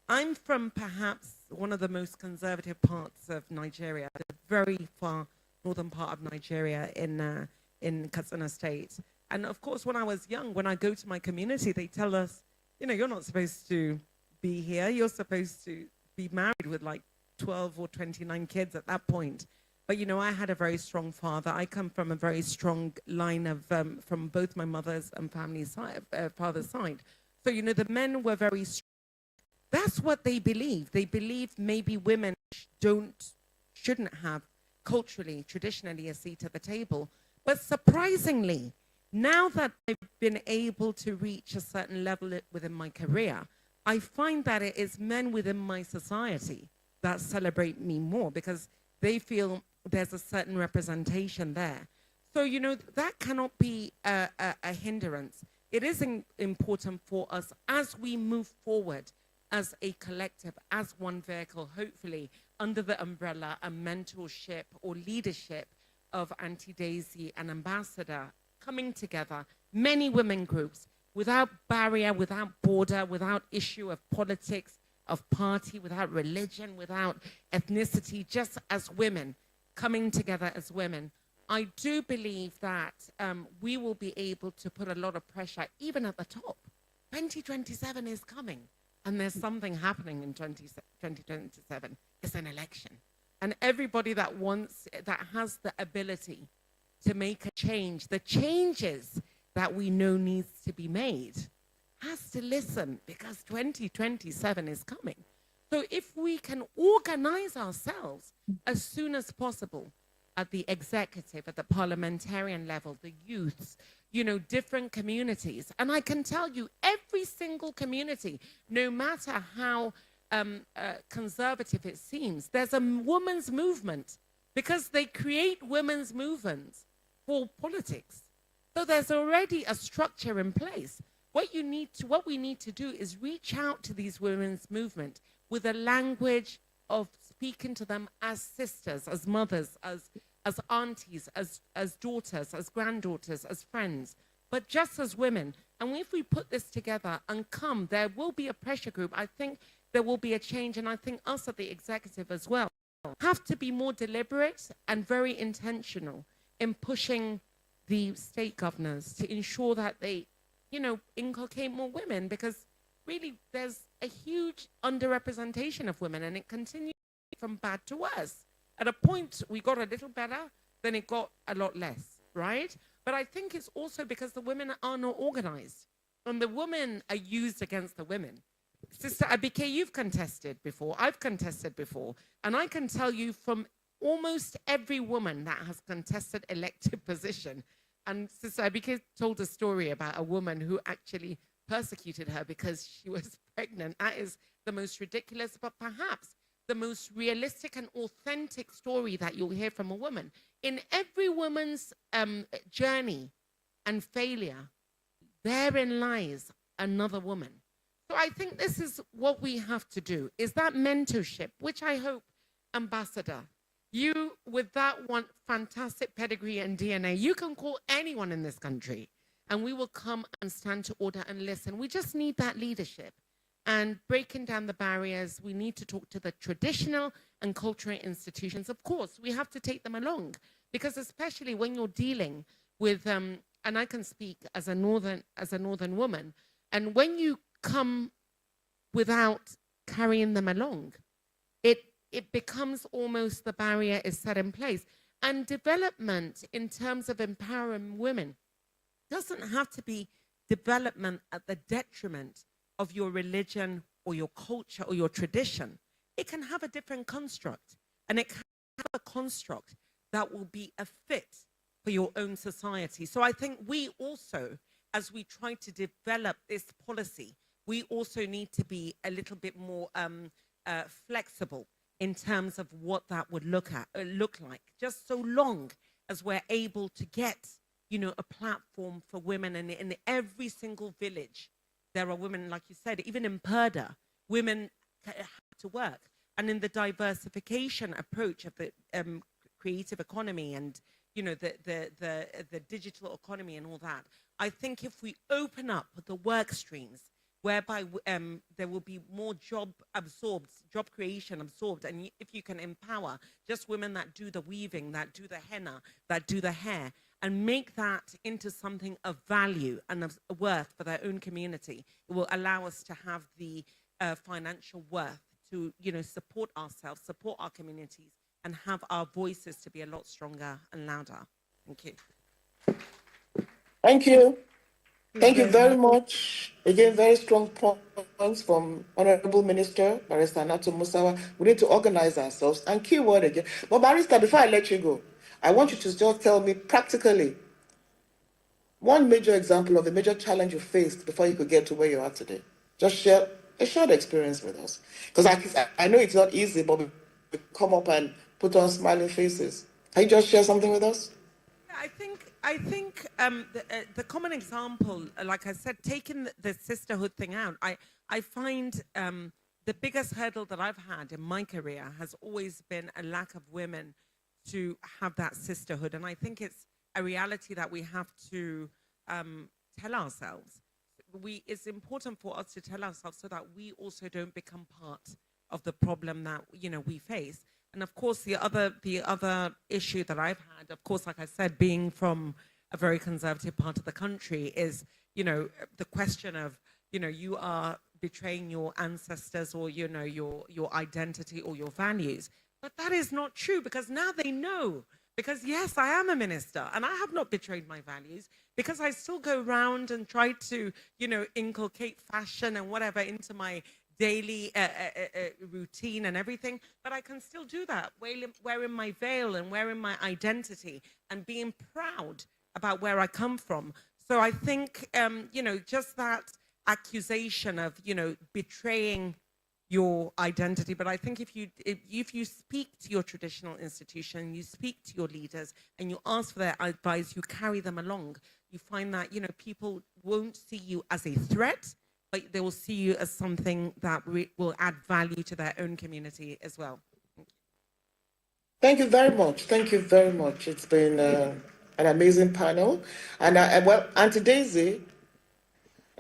I'm from perhaps one of the most conservative parts of Nigeria, the very far northern part of Nigeria in Katsina State. And of course, when I was young, when I go to my community, they tell us, you know, you're not supposed to be here. You're supposed to be married with like 12 or 29 kids at that point. But, you know, I had a very strong father. I come from a very strong line of, from both my mother's and family's side, father's side. So, you know, the men were very strong. That's what they believe. They believe maybe women shouldn't have culturally, traditionally, a seat at the table. But surprisingly, now that I've been able to reach a certain level within my career, I find that it is men within my society that celebrate me more because they feel there's a certain representation there. So, you know, that cannot be a hindrance. It is important for us as we move forward as a collective, as one vehicle, hopefully under the umbrella and mentorship or leadership of Auntie Daisy and Ambassador, coming together, many women groups, without barrier, without border, without issue of politics, of party, without religion, without ethnicity, just as women, coming together as women. I do believe that we will be able to put a lot of pressure, even at the top. 2027 is coming, and there's something happening in 2027. It's an election. And everybody that has the ability to make a change, the changes that we know needs to be made, has to listen, because 2027 is coming. So if we can organize ourselves as soon as possible at the executive, at the parliamentarian level, the youths, you know, different communities. And I can tell you, every single community, no matter how conservative it seems, there's a women's movement because they create women's movements for politics. So there's already a structure in place. What we need to do is reach out to these women's movement with a language of speaking to them as sisters, as mothers, as aunties, as daughters, as granddaughters, as friends, but just as women. And if we put this together and come, there will be a pressure group. I think there will be a change, and I think us at the executive as well have to be more deliberate and very intentional in pushing the state governors to ensure that they, you know, inculcate more women, because really there's a huge underrepresentation of women, and it continues from bad to worse. At a point, we got a little better, then it got a lot less, right? But I think it's also because the women are not organized, and the women are used against the women. Sister Abike, you've contested before, I've contested before, and I can tell you from almost every woman that has contested elected position, and Sister Abike told a story about a woman who actually persecuted her because she was pregnant. That is the most ridiculous, but perhaps the most realistic and authentic story that you'll hear from a woman. In every woman's journey and failure, therein lies another woman. So I think this is what we have to do, is that mentorship, which I hope, Ambassador, you, with that one fantastic pedigree and DNA, you can call anyone in this country and we will come and stand to order and listen. We just need that leadership and breaking down the barriers. We need to talk to the traditional and cultural institutions. Of course, we have to take them along, because especially when you're dealing with, and I can speak as a northern woman, and when you come without carrying them along. It becomes almost the barrier is set in place. And development in terms of empowering women doesn't have to be development at the detriment of your religion or your culture or your tradition. It can have a different construct, and it can have a construct that will be a fit for your own society. So I think we also, as we try to develop this policy, we also need to be a little bit more flexible in terms of what that would look like, just so long as we're able to get, a platform for women. And in every single village, there are women, like you said, even in Purda, women have to work. And in the diversification approach of the creative economy and, the digital economy and all that, I think if we open up the work streams whereby there will be more job creation absorbed. And if you can empower just women that do the weaving, that do the henna, that do the hair, and make that into something of value and of worth for their own community, it will allow us to have the financial worth to, support ourselves, support our communities, and have our voices to be a lot stronger and louder. Thank you. Thank you. Thank you very much. Again, very strong points from Honorable Minister, Barrister Nato Musawa. We need to organize ourselves. And keyword again. But Barrister, before I let you go, I want you to just tell me practically one major example of a major challenge you faced before you could get to where you are today. Just share a short experience with us. Because I know it's not easy, but we come up and put on smiling faces. Can you just share something with us? I think the common example, like I said, taking the sisterhood thing out, I find the biggest hurdle that I've had in my career has always been a lack of women to have that sisterhood. And I think it's a reality that we have to tell ourselves. It's important for us to tell ourselves so that we also don't become part of the problem that, we face. And of course, the other issue that I've had, of course, like I said, being from a very conservative part of the country is, the question of, you are betraying your ancestors or, your identity or your values. But that is not true, because now they know. Because yes, I am a minister and I have not betrayed my values, because I still go around and try to, inculcate fashion and whatever into my daily routine and everything, but I can still do that, wearing my veil and wearing my identity and being proud about where I come from. So I think, just that accusation of, betraying your identity. But I think if you speak to your traditional institution, you speak to your leaders and you ask for their advice, you carry them along, you find that, people won't see you as a threat, but they will see you as something that will add value to their own community as well. Thank you very much. Thank you very much. It's been an amazing panel. And Auntie Daisy,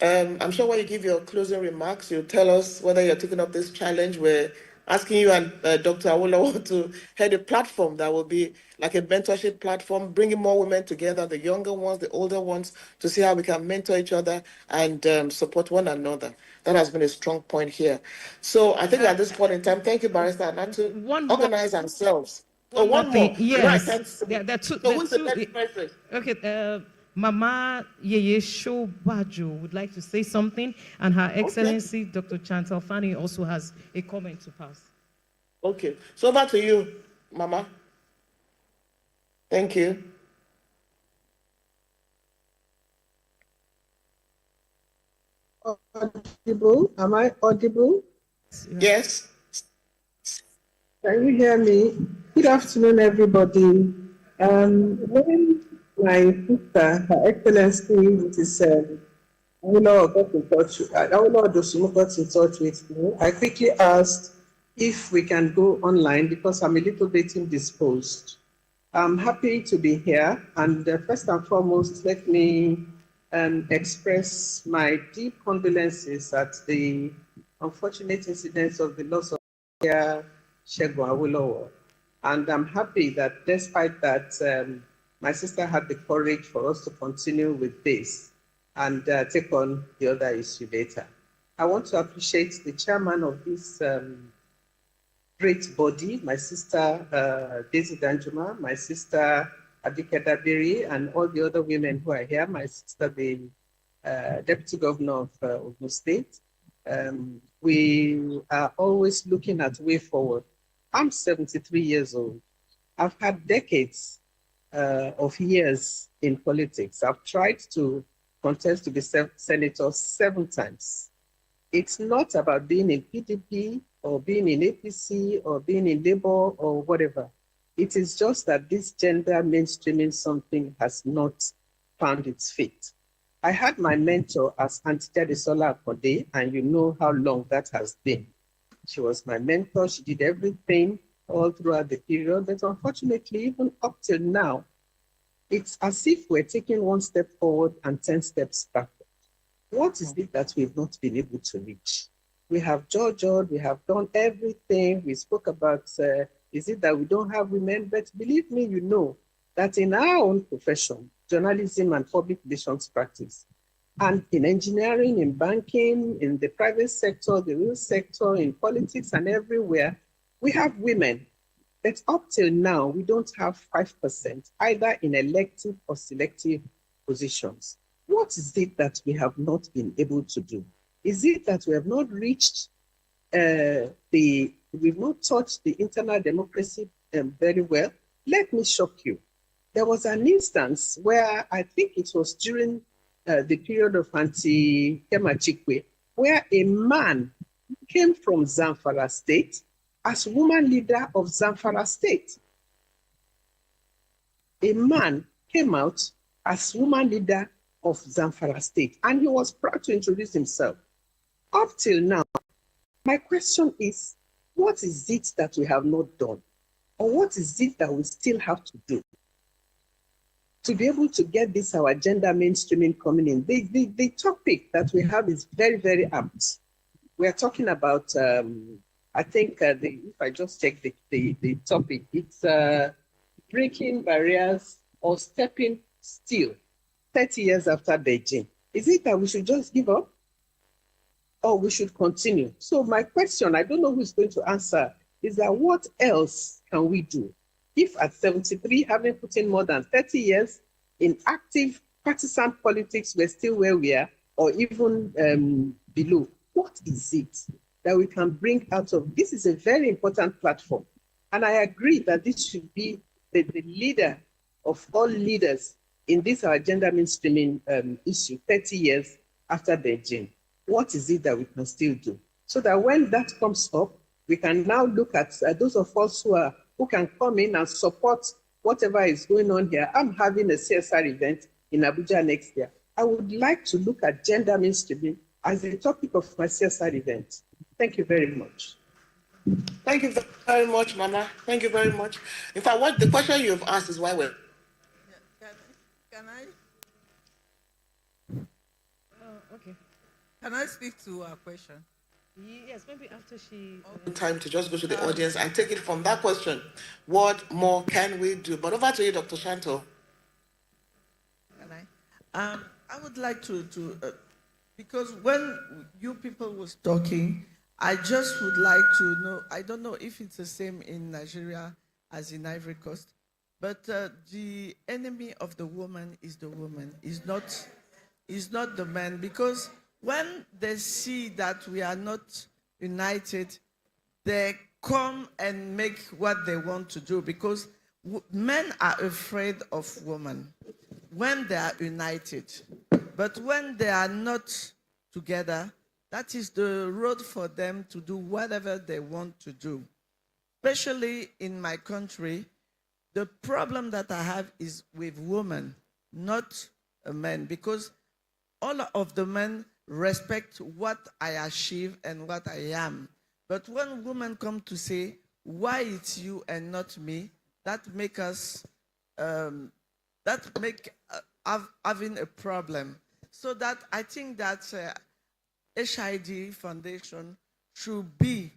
I'm sure when you give your closing remarks, you'll tell us whether you're taking up this challenge. We're asking you and Dr. Awolowo to head a platform that will be like a mentorship platform, bringing more women together, the younger ones, the older ones, to see how we can mentor each other and support one another. That has been a strong point here. So I think at this point in time, thank you, Barrister, not to organize ourselves. One more. Yes. I can't see. There are two. So who's the next person? Okay. Mama Yeye Shobajo would like to say something, and Her Excellency Dr. Chantal Fani also has a comment to pass. Okay, so over to you, Mama. Thank you. Audible? Am I audible? Yes. Can you hear me? Good afternoon, everybody. When my sister, Her Excellency, Awolowo got in touch with me, I quickly asked if we can go online because I'm a little bit indisposed. I'm happy to be here, and first and foremost, let me express my deep condolences at the unfortunate incidents of the loss of Segun Awolowo. And I'm happy that despite that, my sister had the courage for us to continue with this and take on the other issue later. I want to appreciate the chairman of this great body, my sister Daisy Danjuma, my sister Abike Dabiri, and all the other women who are here, my sister, the Deputy Governor of Ogun State. We are always looking at way forward. I'm 73 years old. I've had decades of years in politics. I've tried to contest to be senator 7 times. It's not about being in PDP or being in APC or being in Labour or whatever. It is just that this gender mainstreaming something has not found its feet. I had my mentor as Auntie Jadisola Akode, and you know how long that has been. She was my mentor. She did everything all throughout the period, but unfortunately, even up till now, it's as if we're taking 1 step forward and 10 steps backward. What is it that we've not been able to reach? We have Georgia, we have done everything. We spoke about, is it that we don't have women? But believe me, you know that in our own profession, journalism and public relations practice, and in engineering, in banking, in the private sector, the real sector, in politics and everywhere, we have women. But up till now, we don't have 5%, either in elective or selective positions. What is it that we have not been able to do? Is it that we have not reached we've not touched the internal democracy very well? Let me shock you. There was an instance where I think it was during the period of Auntie Kema Chikwe, where a man came from Zamfara State as woman leader of Zamfara State. A man came out as woman leader of Zamfara State, and he was proud to introduce himself. Up till now, my question is, what is it that we have not done? Or what is it that we still have to do to be able to get this, our gender mainstreaming coming in? The topic that we have is very, very apt. We are talking about, I think, if I just check the topic, it's breaking barriers or stepping still 30 years after Beijing. Is it that we should just give up or we should continue? So my question, I don't know who's going to answer, is that what else can we do? If at 73, having put in more than 30 years in active partisan politics, we're still where we are, or even below, what is it that we can bring out of? This is a very important platform. And I agree that this should be the leader of all leaders in this our gender mainstreaming issue 30 years after Beijing. What is it that we can still do? So that when that comes up, we can now look at those of us who can come in and support whatever is going on here. I'm having a CSR event in Abuja next year. I would like to look at gender mainstreaming as a topic of my CSR event. Thank you very much. Thank you very much, Mama. Thank you very much. In fact, what the question you've asked is why we're... Okay. Can I speak to a question? Yes, maybe after she... Time to just go to the audience and take it from that question. What more can we do? But over to you, Dr. Shanto. Can I? I would like to because when you people was talking, I just would like to know, I don't know if it's the same in Nigeria as in Ivory Coast, but the enemy of the woman is the woman, is not the man, because when they see that we are not united, they come and make what they want to do, because men are afraid of women when they are united. But when they are not together, that is the road for them to do whatever they want to do. Especially in my country, the problem that I have is with women, not men, because all of the men respect what I achieve and what I am. But when women come to say, why it's you and not me, that make us, having a problem. So that I think that HID Foundation should be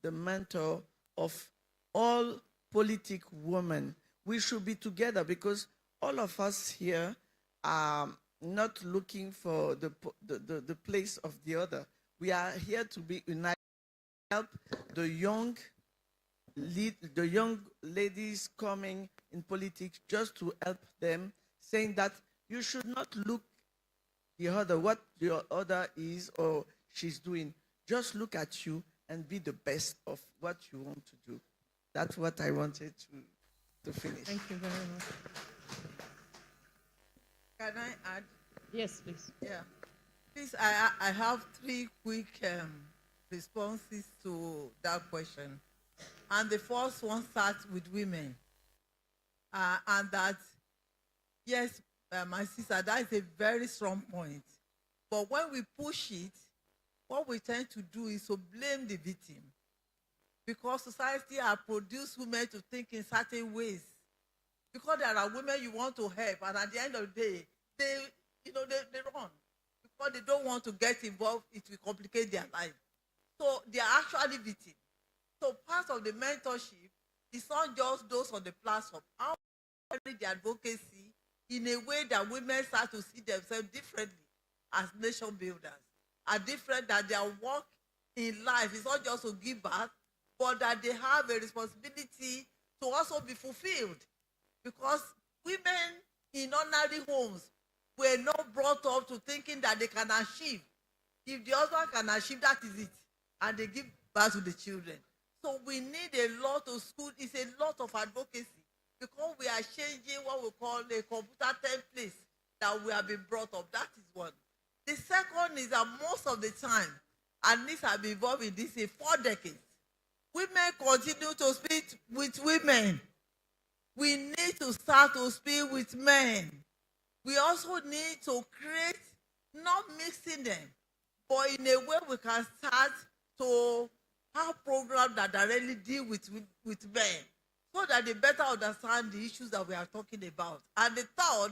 the mentor of all politic women. We should be together because all of us here are not looking for the place of the other. We are here to be united, help the young ladies coming in politics, just to help them, saying that you should not look the other, what the other is or she's doing. Just look at you and be the best of what you want to do. That's what I wanted to finish. Thank you very much. Can I add? Yes, please. Yeah. Please, I have three quick responses to that question. And the first one starts with women. And that, yes, my sister, that is a very strong point. But when we push it, what we tend to do is to blame the victim. Because society has produced women to think in certain ways. Because there are women you want to help, and at the end of the day, they run. Because they don't want to get involved, it will complicate their life. So they are actually victims. So part of the mentorship is not just those on the platform. How to carry the advocacy in a way that women start to see themselves differently as nation builders, are different, that their work in life is not just to give back, but that they have a responsibility to also be fulfilled. Because women in ordinary homes were not brought up to thinking that they can achieve. If the husband can achieve, that is it. And they give birth to the children. So we need a lot of school. It's a lot of advocacy, because we are changing what we call a computer template that we have been brought up. That is one. The second is that most of the time, and this has been involved in this in 4 decades, women continue to speak with women. We need to start to speak with men. We also need to create, not mixing them, but in a way we can start to have programs that directly deal with men, so that they better understand the issues that we are talking about. And the third,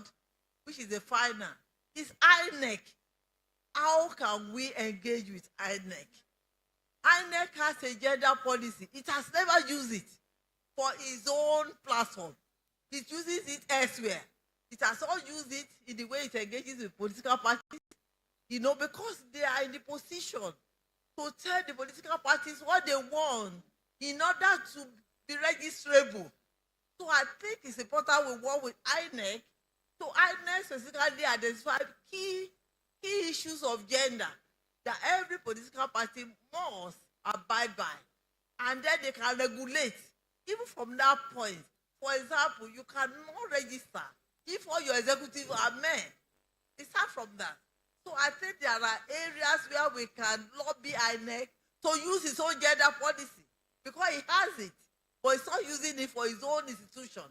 which is the final, is INEC. How can we engage with INEC? INEC has a gender policy. It has never used it for its own platform. It uses it elsewhere. It has not used it in the way it engages with political parties, because they are in the position to tell the political parties what they want in order to be registrable. So I think it's important we work with INEC. So INEC specifically identified key issues of gender that every political party must abide by. And then they can regulate, even from that point. For example, you cannot register if all your executives are men. It starts from that. So I think there are areas where we can lobby INEC to use its own gender policy, because it has it, but it's not using it for its own institution.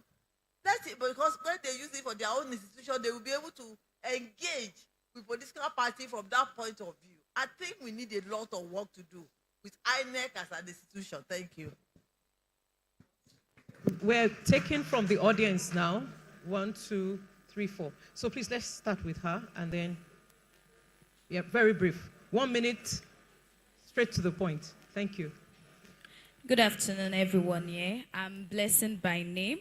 That's it, because when they use it for their own institution, they will be able to engage with political party from that point of view. I think we need a lot of work to do with INEC as an institution. Thank you. We're taking from the audience now. 1, 2, 3, 4. So please, let's start with her, and then, yeah, very brief. 1 minute, straight to the point. Thank you. Good afternoon, everyone here. I'm Blessing by name.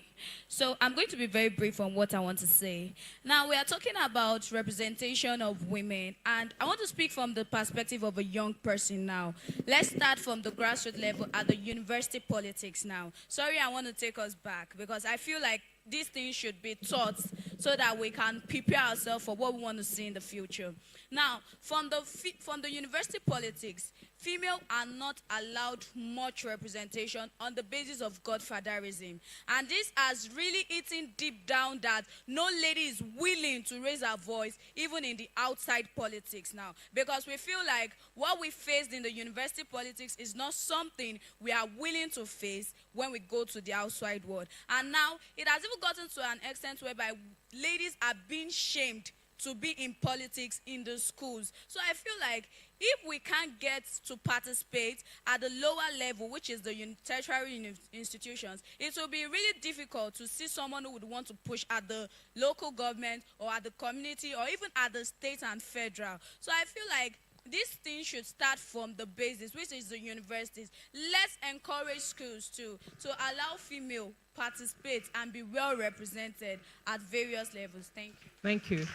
So I'm going to be very brief on what I want to say. Now, we are talking about representation of women, and I want to speak from the perspective of a young person now. Let's start from the grassroots level at the university politics now. Sorry, I want to take us back, because I feel like these things should be taught so that we can prepare ourselves for what we want to see in the future. Now, from the university politics, females are not allowed much representation on the basis of godfatherism. And this has really eaten deep down that no lady is willing to raise her voice, even in the outside politics now. Because we feel like what we faced in the university politics is not something we are willing to face when we go to the outside world. And now, it has even gotten to an extent whereby ladies are being shamed to be in politics in the schools. So I feel like if we can't get to participate at the lower level, which is the tertiary institutions, it will be really difficult to see someone who would want to push at the local government or at the community or even at the state and federal. So I feel like this thing should start from the basis, which is the universities. Let's encourage schools to allow female participate and be well represented at various levels. Thank you. Thank you.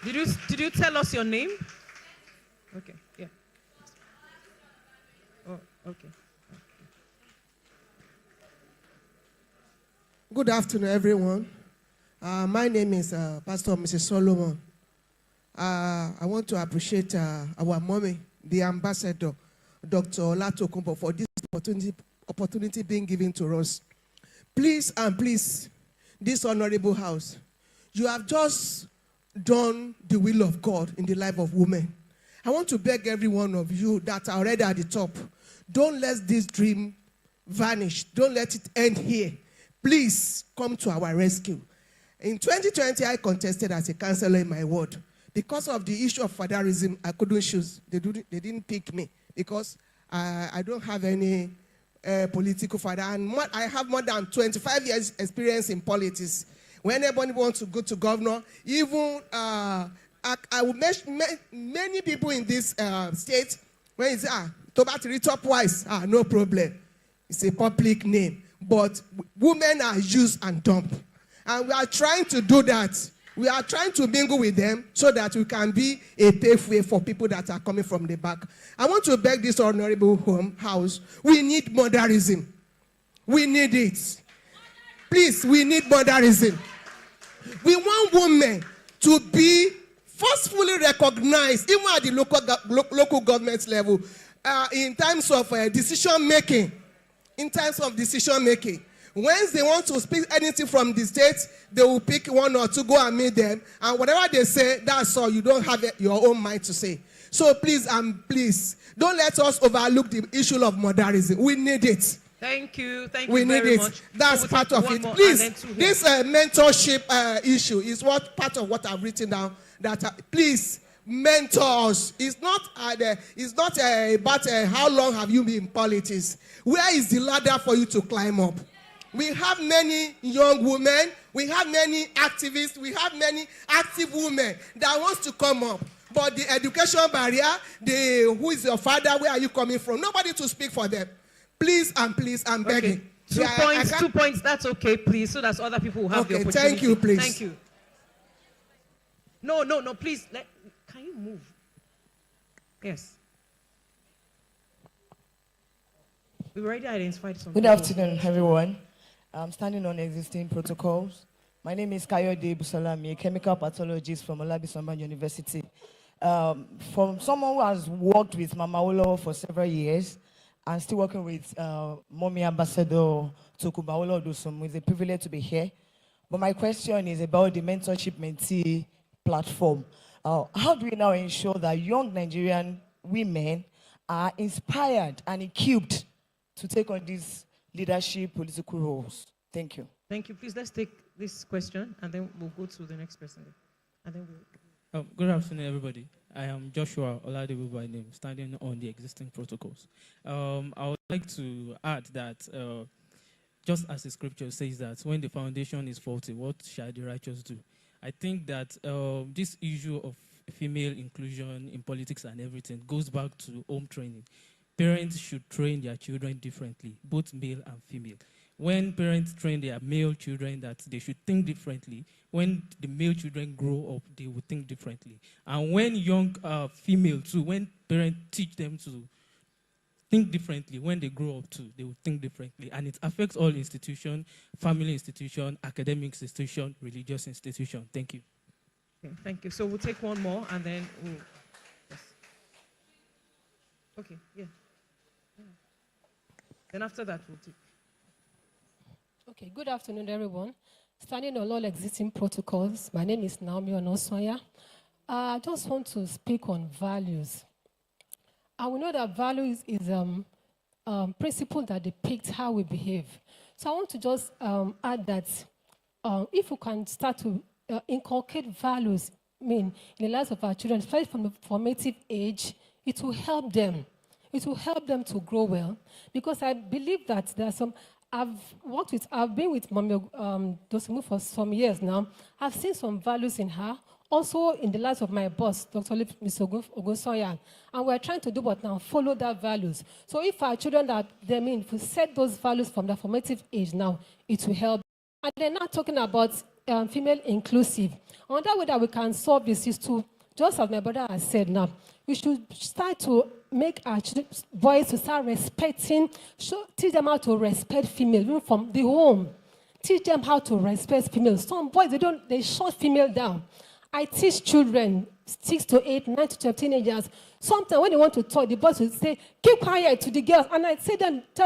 Did you tell us your name? Okay, yeah. Oh, okay. Good afternoon, everyone. My name is Pastor Mrs. Solomon. I want to appreciate our mommy, the ambassador, Dr. Olatokunbo, for this opportunity being given to us. Please and please, this honorable house, you have just done the will of God in the life of women. I want to beg every one of you that are already at the top, don't let this dream vanish. Don't let it end here. Please come to our rescue. In 2020, I contested as a councillor in my ward. Because of the issue of fatherism, I couldn't choose. They didn't pick me because I don't have any political father. And I have more than 25 years experience in politics. When anybody wants to go to governor, even I will mention many people in this state, when you say, Tobatiri top wise, no problem. It's a public name. But women are used and dumped. And we are trying to do that. We are trying to mingle with them so that we can be a pathway for people that are coming from the back. I want to beg this honorable house. We need modernism. We need it. Please, we need modernism. We want women to be forcefully recognized, even at the local government level, in terms of decision making. In terms of decision making. Once they want to speak anything from the state, they will pick one or two, go and meet them. And whatever they say, that's all. You don't have your own mind to say. So please, please, don't let us overlook the issue of modernism. We need it. Thank you. Thank we you need very it. much. That's so part of it. Please, this mentorship issue is part of what I've written down. That please mentor us. It's not about how long have you been in politics. Where is the ladder for you to climb up? We have many young women. We have many activists. We have many active women that wants to come up. But the education barrier, who is your father, where are you coming from? Nobody to speak for them. Please, I'm begging. Okay. 2 points, that's okay, please, so that other people will have the opportunity. Thank you, please. Thank you. No, please. Can you move? Yes. We've already identified some Good people. afternoon, everyone. I'm standing on existing protocols. My name is Kayode Busalami, a chemical pathologist from Olabisi University. From someone who has worked with Mama Awolowo for several years and still working with Mommy Ambassador Tokunbo Awolowo, it's a privilege to be here. But my question is about the mentorship mentee platform. How do we now ensure that young Nigerian women are inspired and equipped to take on these leadership political roles? Thank you. Thank you. Please, let's take this question, and then we'll go to the next person. And then Good afternoon, everybody. I am Joshua Oladipo by name, standing on the existing protocols. I would like to add that, just as the scripture says that when the foundation is faulty, what shall the righteous do? I think that this issue of female inclusion in politics and everything goes back to home training. Parents should train their children differently, both male and female. When parents train their male children that they should think differently, when the male children grow up, they will think differently. And when young female too, when parents teach them to think differently, when they grow up too, they will think differently. And it affects all institutions, family institution, academic institution, religious institution. Thank you. Okay, thank you. So we'll take one more, and then we'll... Yes. Okay, yeah. Then after that, we'll take... Okay, good afternoon, everyone. Standing on all existing protocols, my name is Naomi Onosoya. I just want to speak on values. And we know that values is a principle that depicts how we behave. So I want to just add that if we can start to inculcate values, in the lives of our children, especially from the formative age, it will help them. It will help them to grow well. Because I believe that there are some... I've been with Mommy Dosumu for some years now. I've seen some values in her, also in the lives of my boss, Dr. Ms. Ogunsoya. And we're trying to do what now? Follow that values. So if our children if we set those values from the formative age now, it will help. And they're not talking about female inclusive. Another way that we can solve this is to, just as my brother has said now, we should start to make our boys to start respecting, teach them how to respect female, even from the home. Teach them how to respect females. Some boys, they shut female down. I teach children, 6 to 8, 9 to 12 teenagers. Sometimes when they want to talk, the boys will say, keep quiet to the girls. And I tell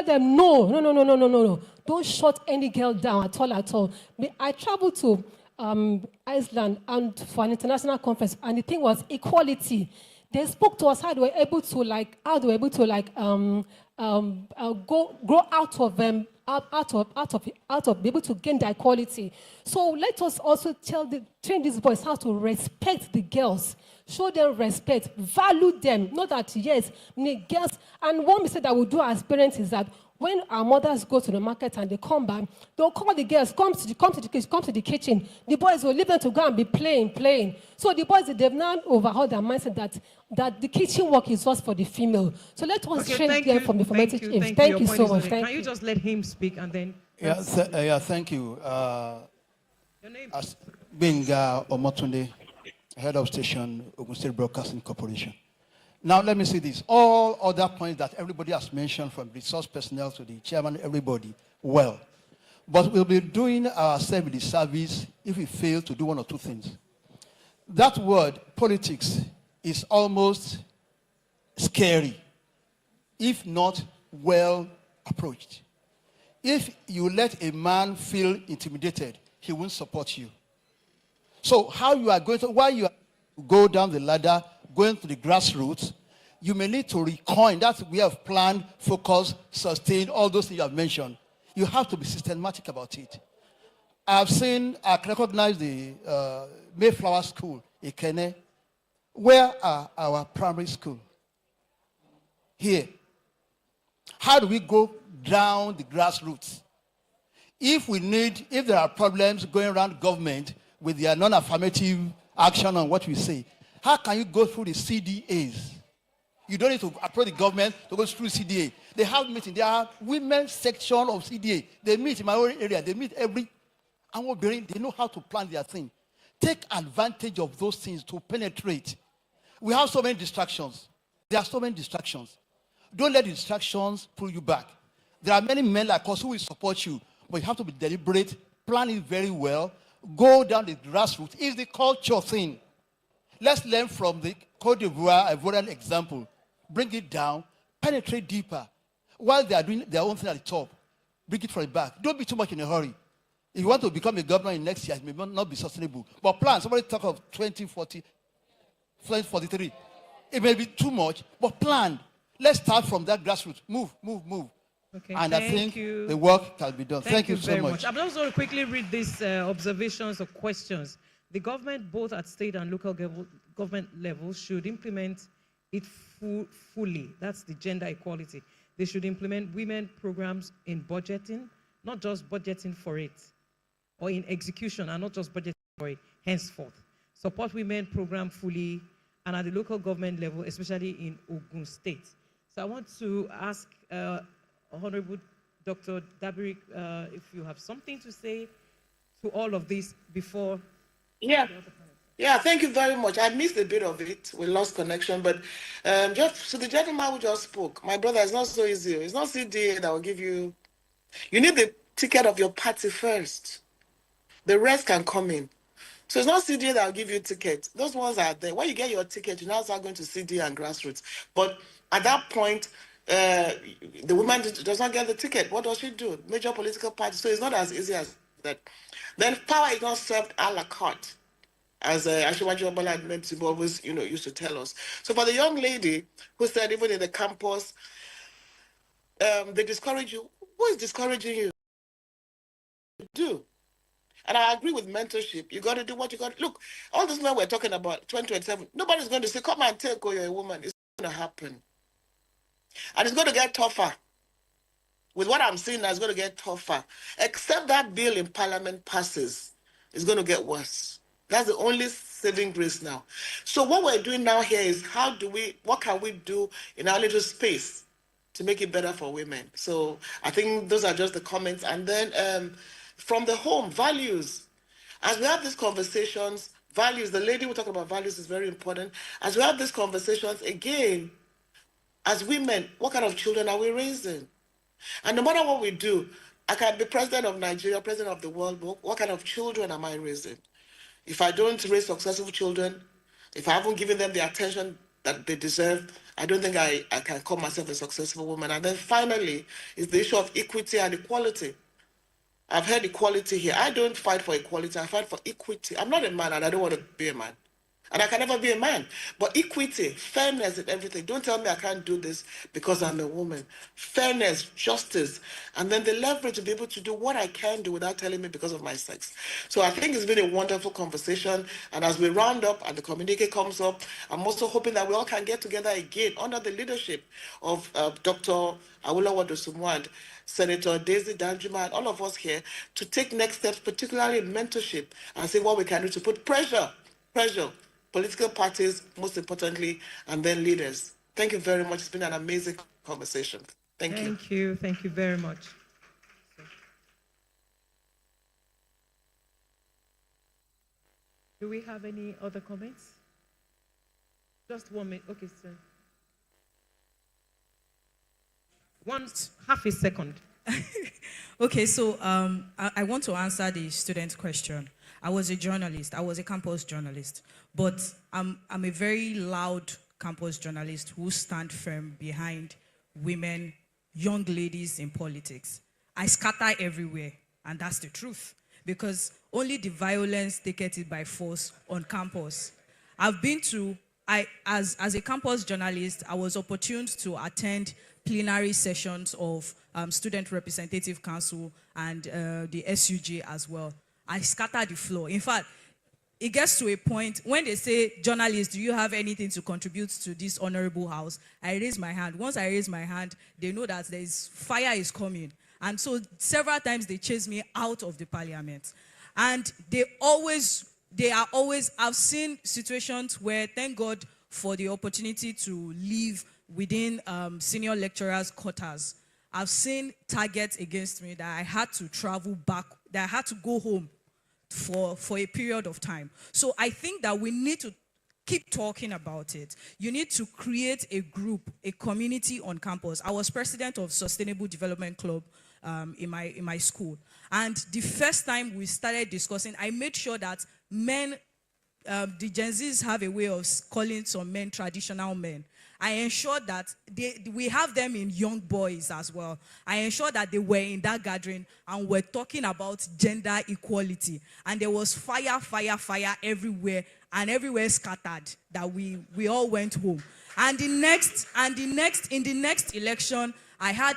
them, no. Don't shut any girl down at all. I traveled to Iceland and for an international conference, and the thing was equality. They spoke to us how they were able to grow out of them. Be able to gain the equality. So let us also train these boys how to respect the girls, show them respect, value them. Not that yes, girls. And one mistake that we do as parents is that when our mothers go to the market and they come back, they'll call the girls, come to the kitchen. The boys will leave them to go and be playing. So the boys, they've now overhauled their mindset that the kitchen work is just for the female. So let us train them from the formative age. Thank you so much. Can you just let him speak and then? Thank you. Your name? Benga Omotunde, head of station, Ogun State Broadcasting Corporation. Now, let me say this. All other points that everybody has mentioned, from resource personnel to the chairman, everybody, well. But we'll be doing ourselves the service if we fail to do one or two things. That word, politics, is almost scary, if not well approached. If you let a man feel intimidated, he won't support you. So how you are going to, while you go down the ladder, going to the grassroots, you may need to recoin. That's we have planned, focus, sustain, all those things you have mentioned. You have to be systematic about it. I recognize the Mayflower School, Ikene. Where are our primary school? Here. How do we go down the grassroots? If there are problems going around government with their non-affirmative action on what we say, how can you go through the CDAs? You don't need to approach the government to go through CDA. They have meetings. There are women's section of CDA. They meet in my own area. They meet they know how to plan their thing. Take advantage of those things to penetrate. We have so many distractions. There are so many distractions. Don't let the distractions pull you back. There are many men like us who will support you, but you have to be deliberate, plan it very well, go down the grassroots. It's the culture thing. Let's learn from the Côte d'Ivoire Ivorian example. Bring it down, penetrate deeper. While they are doing their own thing at the top, bring it from the back. Don't be too much in a hurry. If you want to become a governor in next year, it may not be sustainable. But plan, somebody talk of 2040, 2043. It may be too much, but plan. Let's start from that grassroots. Move. Okay, and I think the work can be done. Thank you so much. I'm also going to quickly read these observations or questions. The government, both at state and local government level, should implement it fully. That's the gender equality. They should implement women programs in budgeting, not just budgeting for it, or in execution, and not just budgeting for it, henceforth. Support women program fully, and at the local government level, especially in Ogun State. So I want to ask Honorable Dr. Dabiri if you have something to say to all of this before. Yeah, thank you very much. I missed a bit of it. We lost connection, but just so the gentleman who just spoke, my brother, it's not so easy. It's not CDA that will give you. You need the ticket of your party first. The rest can come in. So it's not CDA that will give you tickets. Those ones are there. When you get your ticket, you now start going to CDA and grassroots. But at that point, the woman does not get the ticket. What does she do? Major political party. So it's not as easy as that. Then power is not served a la carte, as Ashiwaju Obola always, used to tell us. So for the young lady who said even in the campus, they discourage you. Who is discouraging you? Do. And I agree with mentorship. You got to do what you got to. Look, all this when we're talking about 2027, nobody's going to say, come and take, you're a woman. It's going to happen. And it's going to get tougher. With what I'm seeing now, it's going to get tougher. Except that bill in Parliament passes, it's going to get worse. That's the only saving grace now. So what we're doing now here is what can we do in our little space to make it better for women? So I think those are just the comments. And then from the home, values. As we have these conversations, values, the lady we're talking about values is very important. As we have these conversations, again, as women, what kind of children are we raising? And no matter what we do, I can be president of Nigeria, president of the world, but what kind of children am I raising? If I don't raise successful children, if I haven't given them the attention that they deserve, I don't think I can call myself a successful woman. And then finally, is the issue of equity and equality. I've heard equality here. I don't fight for equality. I fight for equity. I'm not a man and I don't want to be a man. And I can never be a man. But equity, fairness in everything. Don't tell me I can't do this because I'm a woman. Fairness, justice, and then the leverage to be able to do what I can do without telling me because of my sex. So I think it's been a wonderful conversation. And as we round up and the communique comes up, I'm also hoping that we all can get together again under the leadership of Dr. Awolowo Dosumwand, Senator Daisy Danjuma, and all of us here to take next steps, particularly in mentorship, and see what we can do to put pressure, political parties, most importantly, and then leaders. Thank you very much. It's been an amazing conversation. Thank you. Thank you. Thank you very much. Do we have any other comments? Just 1 minute. Okay, sir. Half a second. Okay, so I want to answer the student question. I was a journalist. I was a campus journalist. But I'm a very loud campus journalist who stand firm behind women, young ladies in politics. I scatter everywhere, and that's the truth. Because only the violence takes it by force on campus. I've been to, as a campus journalist, I was opportune to attend plenary sessions of Student Representative Council and the SUJ as well. I scatter the floor. In fact, it gets to a point when they say, journalists, do you have anything to contribute to this honorable house? I raise my hand. Once I raise my hand, they know that fire is coming. And so several times they chase me out of the parliament. And I've seen situations where, thank God for the opportunity to live within senior lecturers' quarters. I've seen targets against me that I had to travel back, that I had to go home for a period of time. So I think that we need to keep talking about it. You need to create a group, a community on campus. I was president of Sustainable Development Club in my school. And the first time we started discussing, I made sure that men, the Gen Zs have a way of calling some men traditional men. I ensured that we have them in young boys as well. I ensured that they were in that gathering and we're talking about gender equality. And there was fire everywhere, and everywhere scattered, that we all went home. And in the next election, I had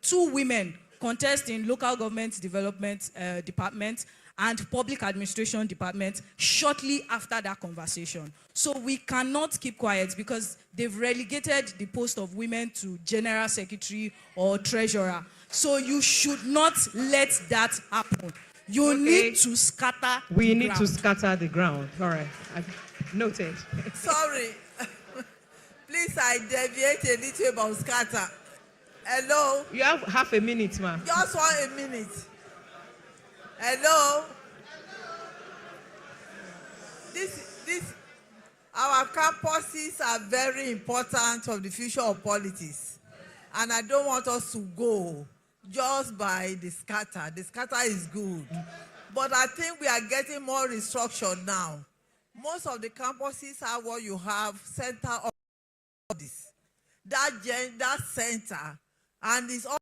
2 women contest in local government development department and public administration department shortly after that conversation. So we cannot keep quiet, because they've relegated the post of women to general secretary or treasurer. So you should not let that happen. You need to scatter We need to scatter the ground. All right. I've noted. Sorry. Please, I deviate a little about scatter. Hello? You have half a minute, ma'am. Just 1 minute. Hello? Our campuses are very important of the future of politics. And I don't want us to go just by the scatter. The scatter is good. But I think we are getting more restructured now. Most of the campuses have what you have, center of this. That center, and it's all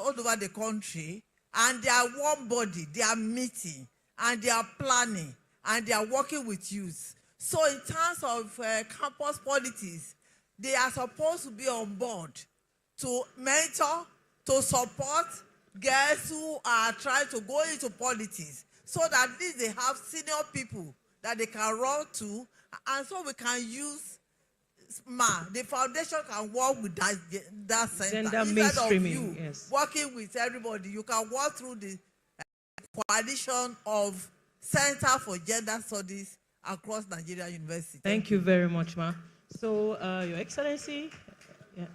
over the country, and they are one body, they are meeting, and they are planning, and they are working with youth. So in terms of campus politics, they are supposed to be on board to mentor, to support girls who are trying to go into politics, so that at least they have senior people that they can run to, and so we can use the foundation can work with that center. Gender Instead of mainstreaming, you yes. working with everybody, you can work through the coalition of Center for Gender Studies across Nigeria University. Thank you very much, ma'am. So, Your Excellency. Yeah.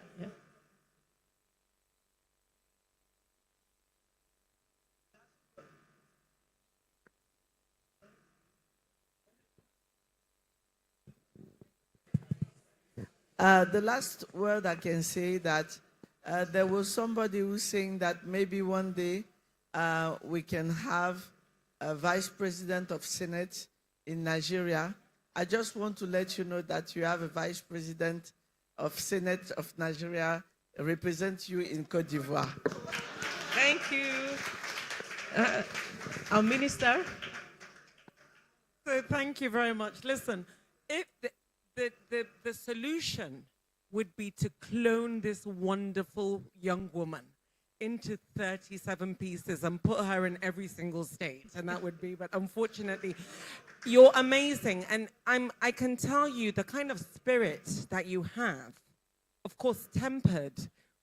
The last word I can say that there was somebody who's saying that maybe one day we can have a vice president of Senate in Nigeria. I just want to let you know that you have a vice president of Senate of Nigeria represent you in Côte d'Ivoire. Thank you. Our minister. So thank you very much. Listen, if the solution would be to clone this wonderful young woman into 37 pieces and put her in every single state, and that would be, but unfortunately, you're amazing. And I can tell you the kind of spirit that you have, of course, tempered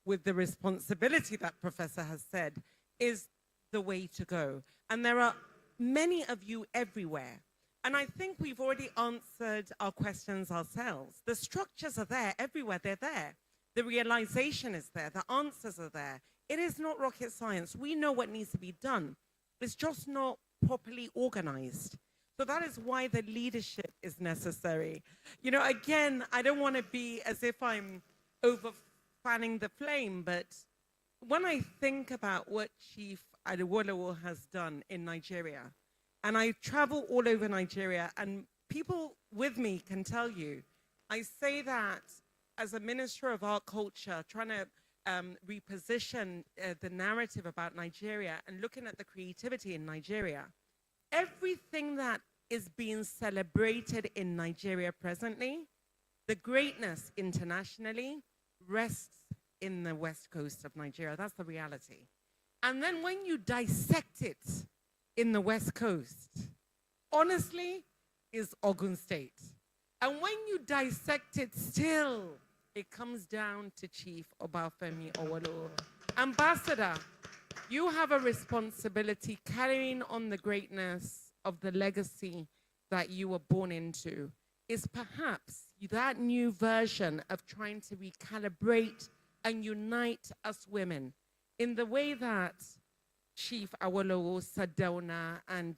with the responsibility that Professor has said, is the way to go. And there are many of you everywhere. And I think we've already answered our questions ourselves. The structures are there everywhere, they're there. The realization is there, the answers are there. It is not rocket science. We know what needs to be done. It's just not properly organized. So that is why the leadership is necessary. You know, again, I don't want to be as if I'm over fanning the flame, but when I think about what Chief Awolowo has done in Nigeria, and I travel all over Nigeria, and people with me can tell you, I say that as a minister of art culture, trying to reposition the narrative about Nigeria and looking at the creativity in Nigeria, everything that is being celebrated in Nigeria presently, the greatness internationally, rests in the west coast of Nigeria. That's the reality. And then when you dissect it in the west coast, honestly, is Ogun State. And when you dissect it still, it comes down to Chief Obafemi Awolowo. Ambassador, you have a responsibility carrying on the greatness of the legacy that you were born into. Is perhaps that new version of trying to recalibrate and unite us women in the way that Chief Awolowo, Sardauna, and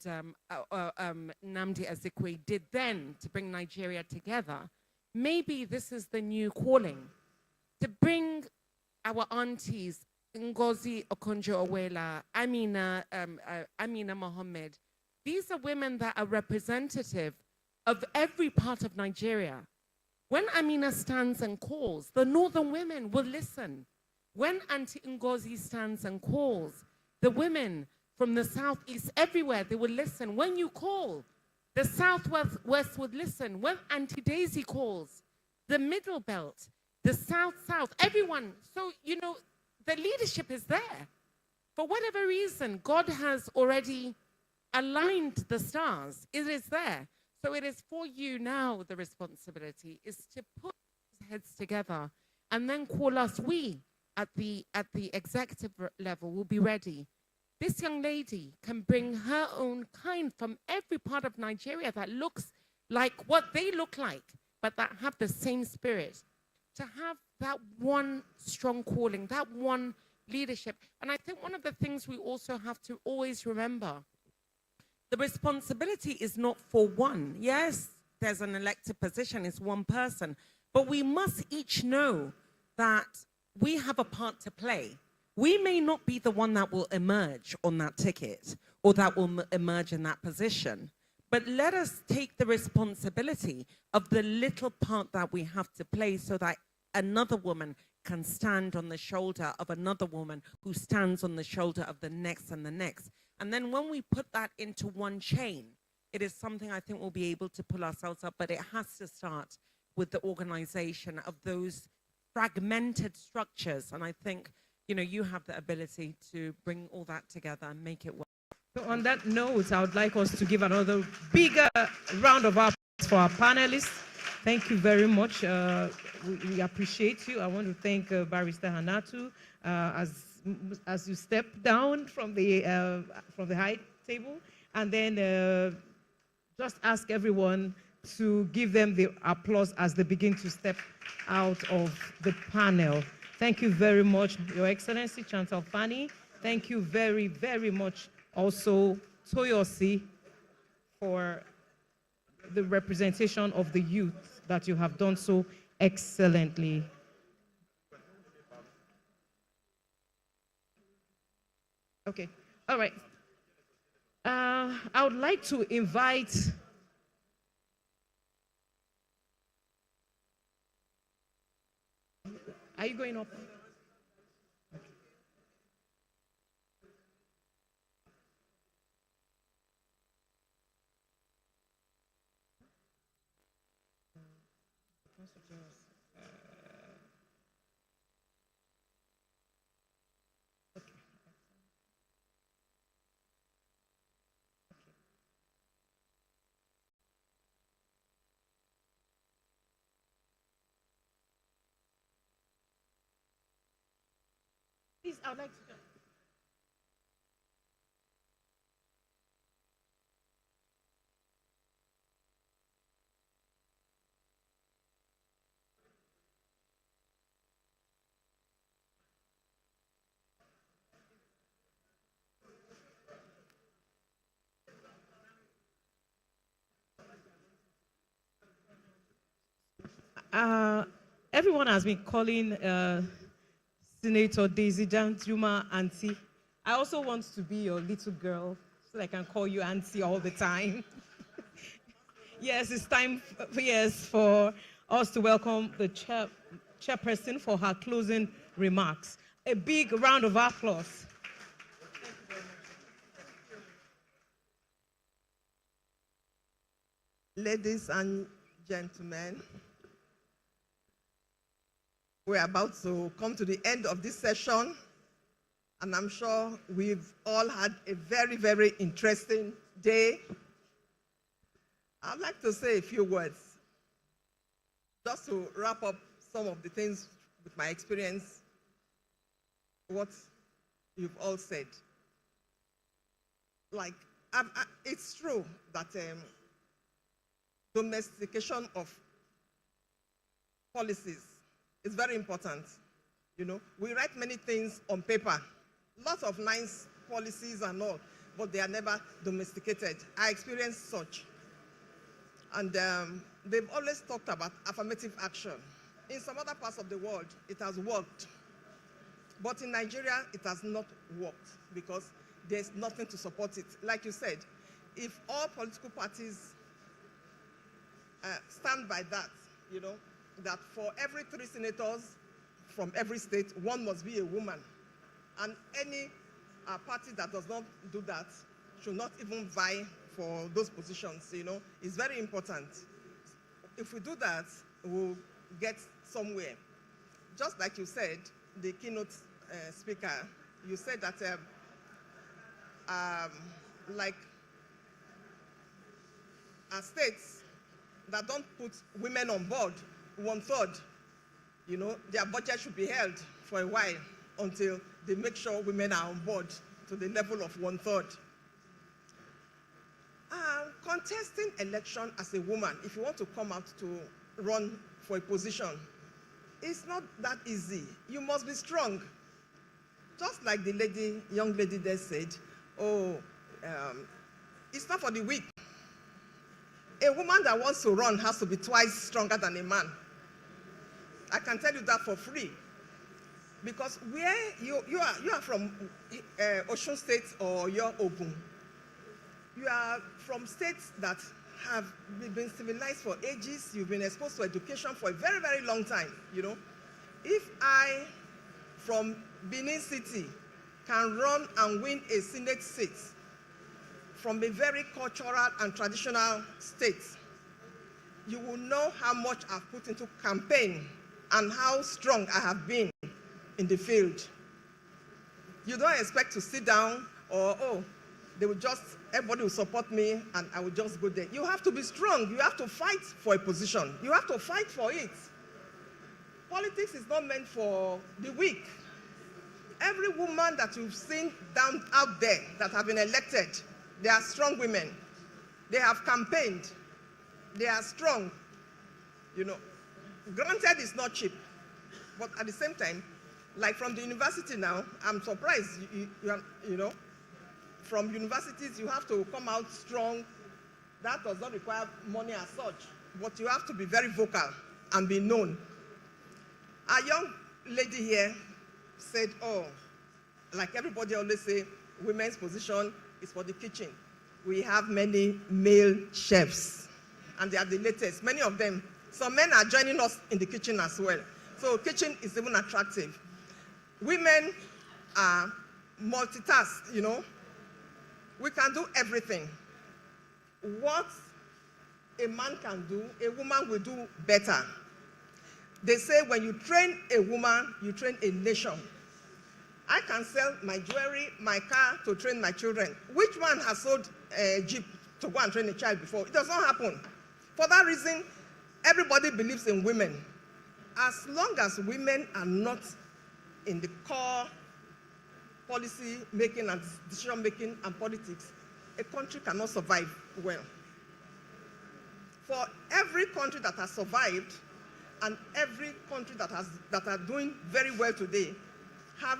Nnamdi Azikiwe did then to bring Nigeria together. Maybe this is the new calling, to bring our aunties, Ngozi Okonjo-Iweala, Amina Mohammed. These are women that are representative of every part of Nigeria. When Amina stands and calls, the northern women will listen. When Auntie Ngozi stands and calls, the women from the southeast, everywhere, they will listen. When you call, the southwest would listen. When Auntie Daisy calls, the middle belt, the south, everyone. So, you know, the leadership is there. For whatever reason, God has already aligned the stars. It is there. So it is for you now, the responsibility is to put heads together and then call us. We at the executive level will be ready. This young lady can bring her own kind from every part of Nigeria that looks like what they look like, but that have the same spirit. To have that one strong calling, that one leadership. And I think one of the things we also have to always remember, the responsibility is not for one. Yes, there's an elected position, it's one person, but we must each know that we have a part to play. We may not be the one that will emerge on that ticket or that will emerge in that position, but let us take the responsibility of the little part that we have to play so that another woman can stand on the shoulder of another woman who stands on the shoulder of the next and the next. And then when we put that into one chain, it is something I think we'll be able to pull ourselves up, but it has to start with the organization of those fragmented structures. And I think, you know, you have the ability to bring all that together and make it work. So on that note, I would like us to give another bigger round of applause for our panelists. Thank you very much. We appreciate you. I want to thank Barrister Hanatu as you step down from the high table, and then just ask everyone to give them the applause as they begin to step out of the panel. Thank you very much, Your Excellency Chantal Fani. Thank you very, very much also Toyosi for the representation of the youth that you have done so excellently. Okay, all right. I would like to invite Are you going up? Please, I would like to. Everyone has been calling Senator Daisy Juma Auntie. I also want to be your little girl so that I can call you Auntie all the time. Yes, it's time for us to welcome the chairperson for her closing remarks. A big round of applause. Ladies and gentlemen, we're about to come to the end of this session, and I'm sure we've all had a very, very interesting day. I'd like to say a few words, just to wrap up some of the things with my experience, what you've all said. Like, it's true that domestication of policies is very important. You know, we write many things on paper, lots of nice policies and all, but they are never domesticated. I experienced such. And they've always talked about affirmative action. In some other parts of the world, it has worked. But in Nigeria, it has not worked because there's nothing to support it. Like you said, if all political parties stand by that, you know, that for every 3 senators from every state, 1 must be a woman. And any party that does not do that should not even vie for those positions, you know. It's very important. If we do that, we'll get somewhere. Just like you said, the keynote speaker, you said that like states that don't put women on board, 1/3, you know, their budget should be held for a while until they make sure women are on board to the level of 1/3. Contesting election as a woman, if you want to come out to run for a position, it's not that easy. You must be strong. Just like the young lady there said, it's not for the weak. A woman that wants to run has to be twice stronger than a man. I can tell you that for free. Because where you are from Osun State or you're Ogun, you are from states that have been civilized for ages. You've been exposed to education for a very, very long time, you know. If I, from Benin City, can run and win a Senate seat from a very cultural and traditional state, you will know how much I've put into campaign and how strong I have been in the field. You don't expect to sit down or, everybody will support me and I will just go there. You have to be strong. You have to fight for a position. You have to fight for it. Politics is not meant for the weak. Every woman that you've seen out there that have been elected, they are strong women. They have campaigned. They are strong. You know, granted it's not cheap, but at the same time, like from the university now, I'm surprised, you know, from universities you have to come out strong. That does not require money as such, but you have to be very vocal and be known. Our young lady here said, oh, like everybody always say, women's position is for the kitchen. We have many male chefs, and they are the latest. Many of them, some men are joining us in the kitchen as well. So kitchen is even attractive. Women are multitask, you know. We can do everything. What a man can do, a woman will do better. They say when you train a woman, you train a nation. I can sell my jewelry, my car to train my children. Which man has sold a jeep to go and train a child before? It does not happen. For that reason, everybody believes in women. As long as women are not in the core policy making and decision making and politics, a country cannot survive well. For every country that has survived and every country that are doing very well today have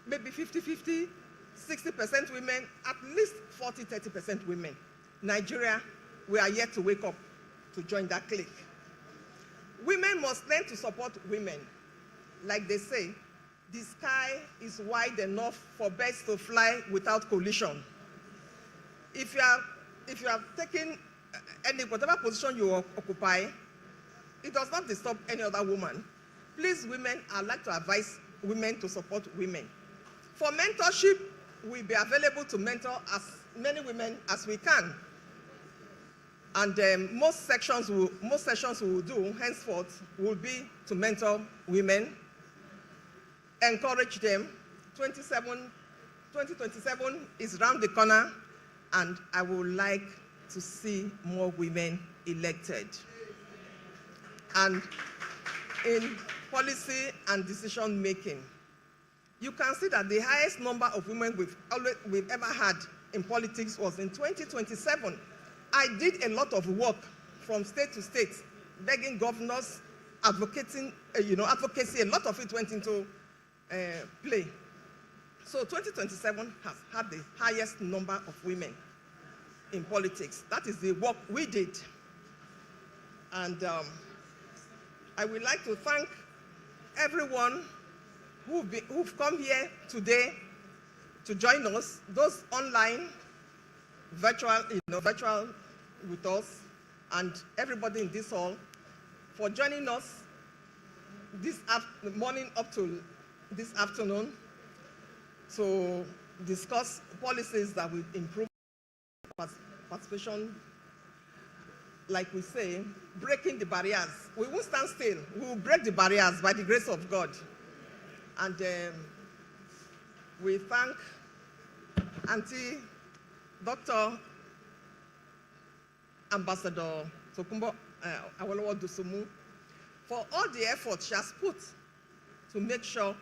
maybe 50-50, 60% women, at least 40-30% women. Nigeria, we are yet to wake up to join that clique. Women must learn to support women. Like they say, the sky is wide enough for birds to fly without collision. If you are taking whatever position you occupy, it does not disturb any other woman. Please, women, I'd like to advise women to support women. For mentorship, we'll be available to mentor as many women as we can. And most sessions we will do henceforth will be to mentor women, encourage them. 2027 is around the corner, and I would like to see more women elected. And in policy and decision making, you can see that the highest number of women we've ever had in politics was in 2027. I did a lot of work from state to state, begging governors, advocating, advocacy. A lot of it went into play. So 2027 has had the highest number of women in politics. That is the work we did. And I would like to thank everyone who've come here today to join us, those online, virtual with us, and everybody in this hall for joining us this morning up to this afternoon to discuss policies that will improve participation. Like we say, breaking the barriers. We won't stand still. We will break the barriers by the grace of God. And we thank Auntie Dr. Ambassador Tokunbo Awolowo Dosumu for all the effort she has put to make sure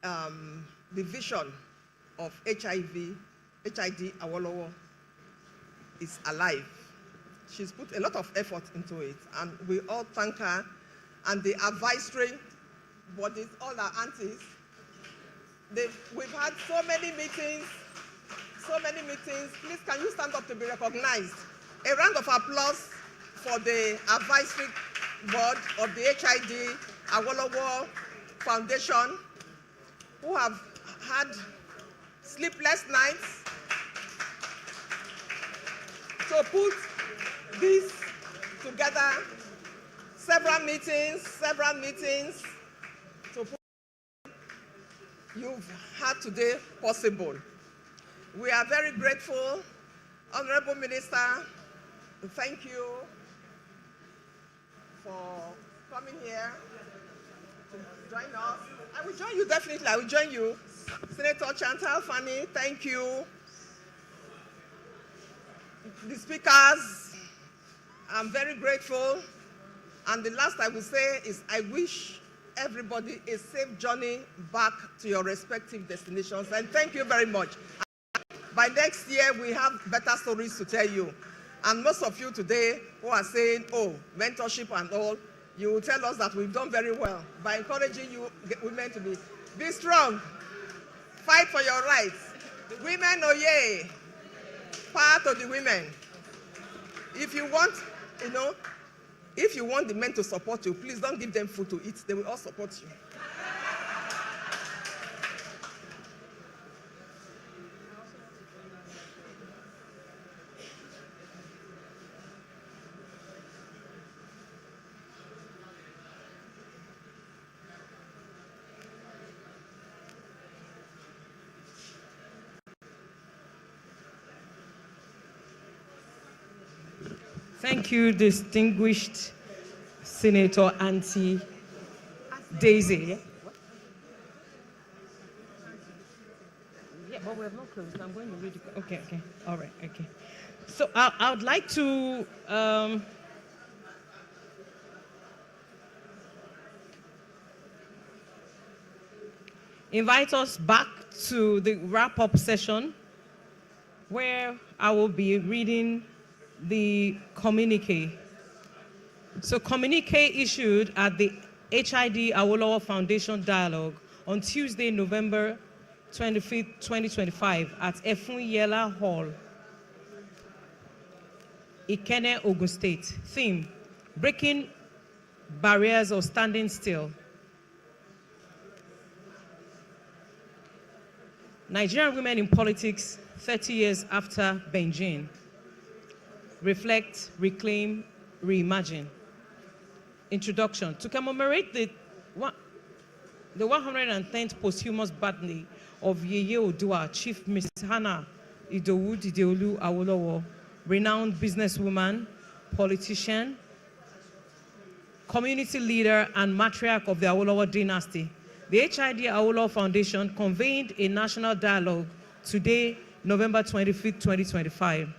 the vision of HID Awolowo is alive. She's put a lot of effort into it, and we all thank her, and the advisory bodies, all our aunties. We've had so many meetings. Please, can you stand up to be recognized? A round of applause for the advisory board of the HID Awolowo Foundation, who have had sleepless nights to put this together, several meetings to put you've had today possible. We are very grateful. Honorable Minister, thank you for coming here to join us. I will join you, definitely, I will join you. Senator Chantal Fanny, thank you. The speakers, I'm very grateful. And the last I will say is I wish everybody a safe journey back to your respective destinations. And thank you very much. By next year, we have better stories to tell you. And most of you today who are saying, oh, mentorship and all, you will tell us that we've done very well by encouraging you women to be strong, fight for your rights. Women, oh yeah, power to the women. If you want, If you want the men to support you, please don't give them food to eat. They will all support you. Thank you, distinguished Senator Auntie Daisy. Yeah, but we have not closed. I'm going to read it. Okay. All right, okay. So I would like to invite us back to the wrap-up session where I will be reading the communique. So communique issued at the HID Awolowo Foundation Dialogue on Tuesday, November 25th, 2025 at Efunyela Hall, Ikenne, Ogun State. Theme: breaking barriers or standing still. Nigerian women in politics 30 years after Beijing. Reflect, reclaim, reimagine. Introduction. To commemorate the 110th posthumous birthday of Yeye Odua, Chief Mrs. Hannah Idowu Dideolu Awolowo, renowned businesswoman, politician, community leader, and matriarch of the Awolowo dynasty, the HID Awolowo Foundation convened a national dialogue today, November 25th, 2025.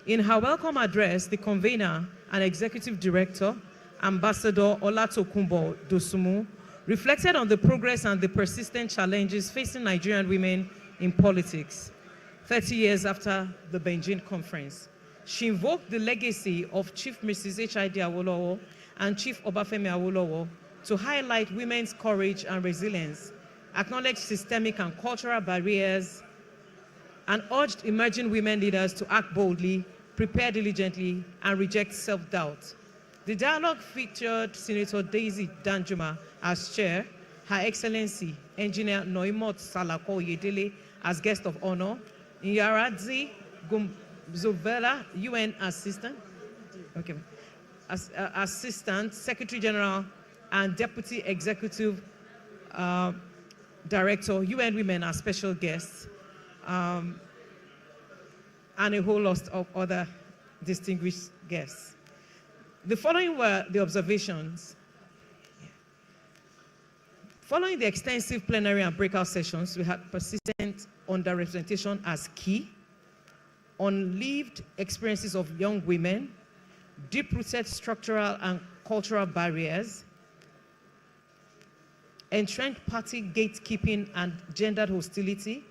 In her welcome address, the convener and executive director, Ambassador Olatokunbo Dosumu, reflected on the progress and the persistent challenges facing Nigerian women in politics 30 years after the Beijing conference. She invoked the legacy of Chief Mrs. H.I.D. Awolowo and Chief Obafemi Awolowo to highlight women's courage and resilience, acknowledge systemic and cultural barriers, and urged emerging women leaders to act boldly, prepare diligently, and reject self-doubt. The dialogue featured Senator Daisy Danjuma as chair, Her Excellency Engineer Noimot Salako Yedele as guest of honor, Nyaradzi Gumzovela, UN Assistant, Assistant Secretary General and Deputy Executive Director, UN Women as special guests, and a whole host of other distinguished guests. The following were the observations. Following the extensive plenary and breakout sessions, we had persistent underrepresentation as key, unlived experiences of young women, deep-rooted structural and cultural barriers, entrenched party gatekeeping and gendered hostility,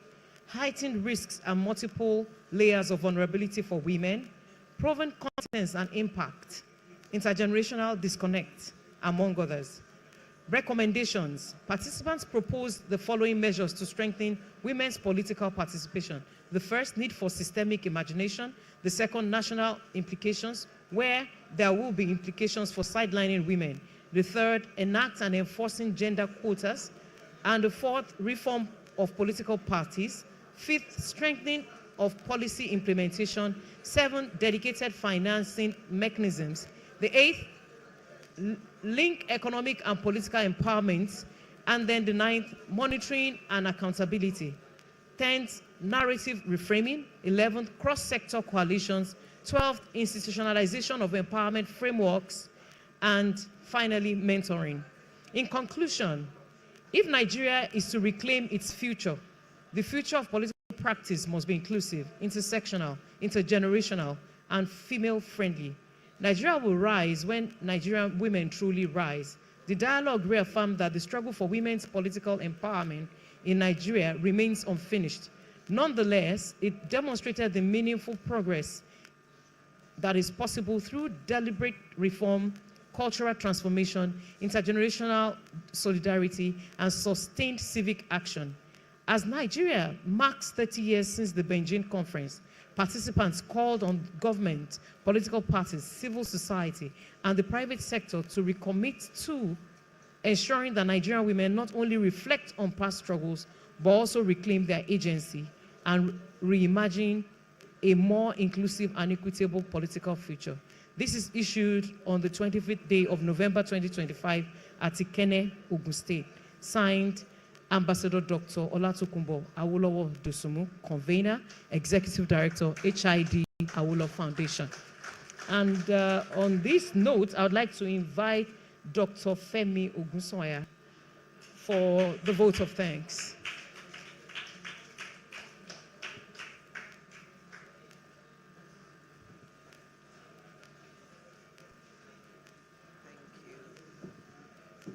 heightened risks and multiple layers of vulnerability for women, proven competence and impact, intergenerational disconnect, among others. Recommendations. Participants proposed the following measures to strengthen women's political participation. The first, need for systemic imagination. The second, national implications, where there will be implications for sidelining women. The third, enact and enforcing gender quotas. And the fourth, reform of political parties. Fifth, strengthening of policy implementation. Seven, dedicated financing mechanisms. The eighth, link economic and political empowerment. And then the ninth, monitoring and accountability. 10th, narrative reframing. 11th, cross-sector coalitions. 12th, institutionalization of empowerment frameworks. And finally, mentoring. In conclusion, if Nigeria is to reclaim its future, the future of political practice must be inclusive, intersectional, intergenerational, and female-friendly. Nigeria will rise when Nigerian women truly rise. The dialogue reaffirmed that the struggle for women's political empowerment in Nigeria remains unfinished. Nonetheless, it demonstrated the meaningful progress that is possible through deliberate reform, cultural transformation, intergenerational solidarity, and sustained civic action. As Nigeria marks 30 years since the Beijing conference, participants called on government, political parties, civil society, and the private sector to recommit to ensuring that Nigerian women not only reflect on past struggles, but also reclaim their agency and reimagine a more inclusive and equitable political future. This is issued on the 25th day of November 2025 at Ikene, Ogun State. Signed, Ambassador Dr. Olatokunbo Awolowo Dosumu, Convener, Executive Director, HID Awolowo Foundation. And on this note, I would like to invite Dr. Femi Ogunsanya for the vote of thanks.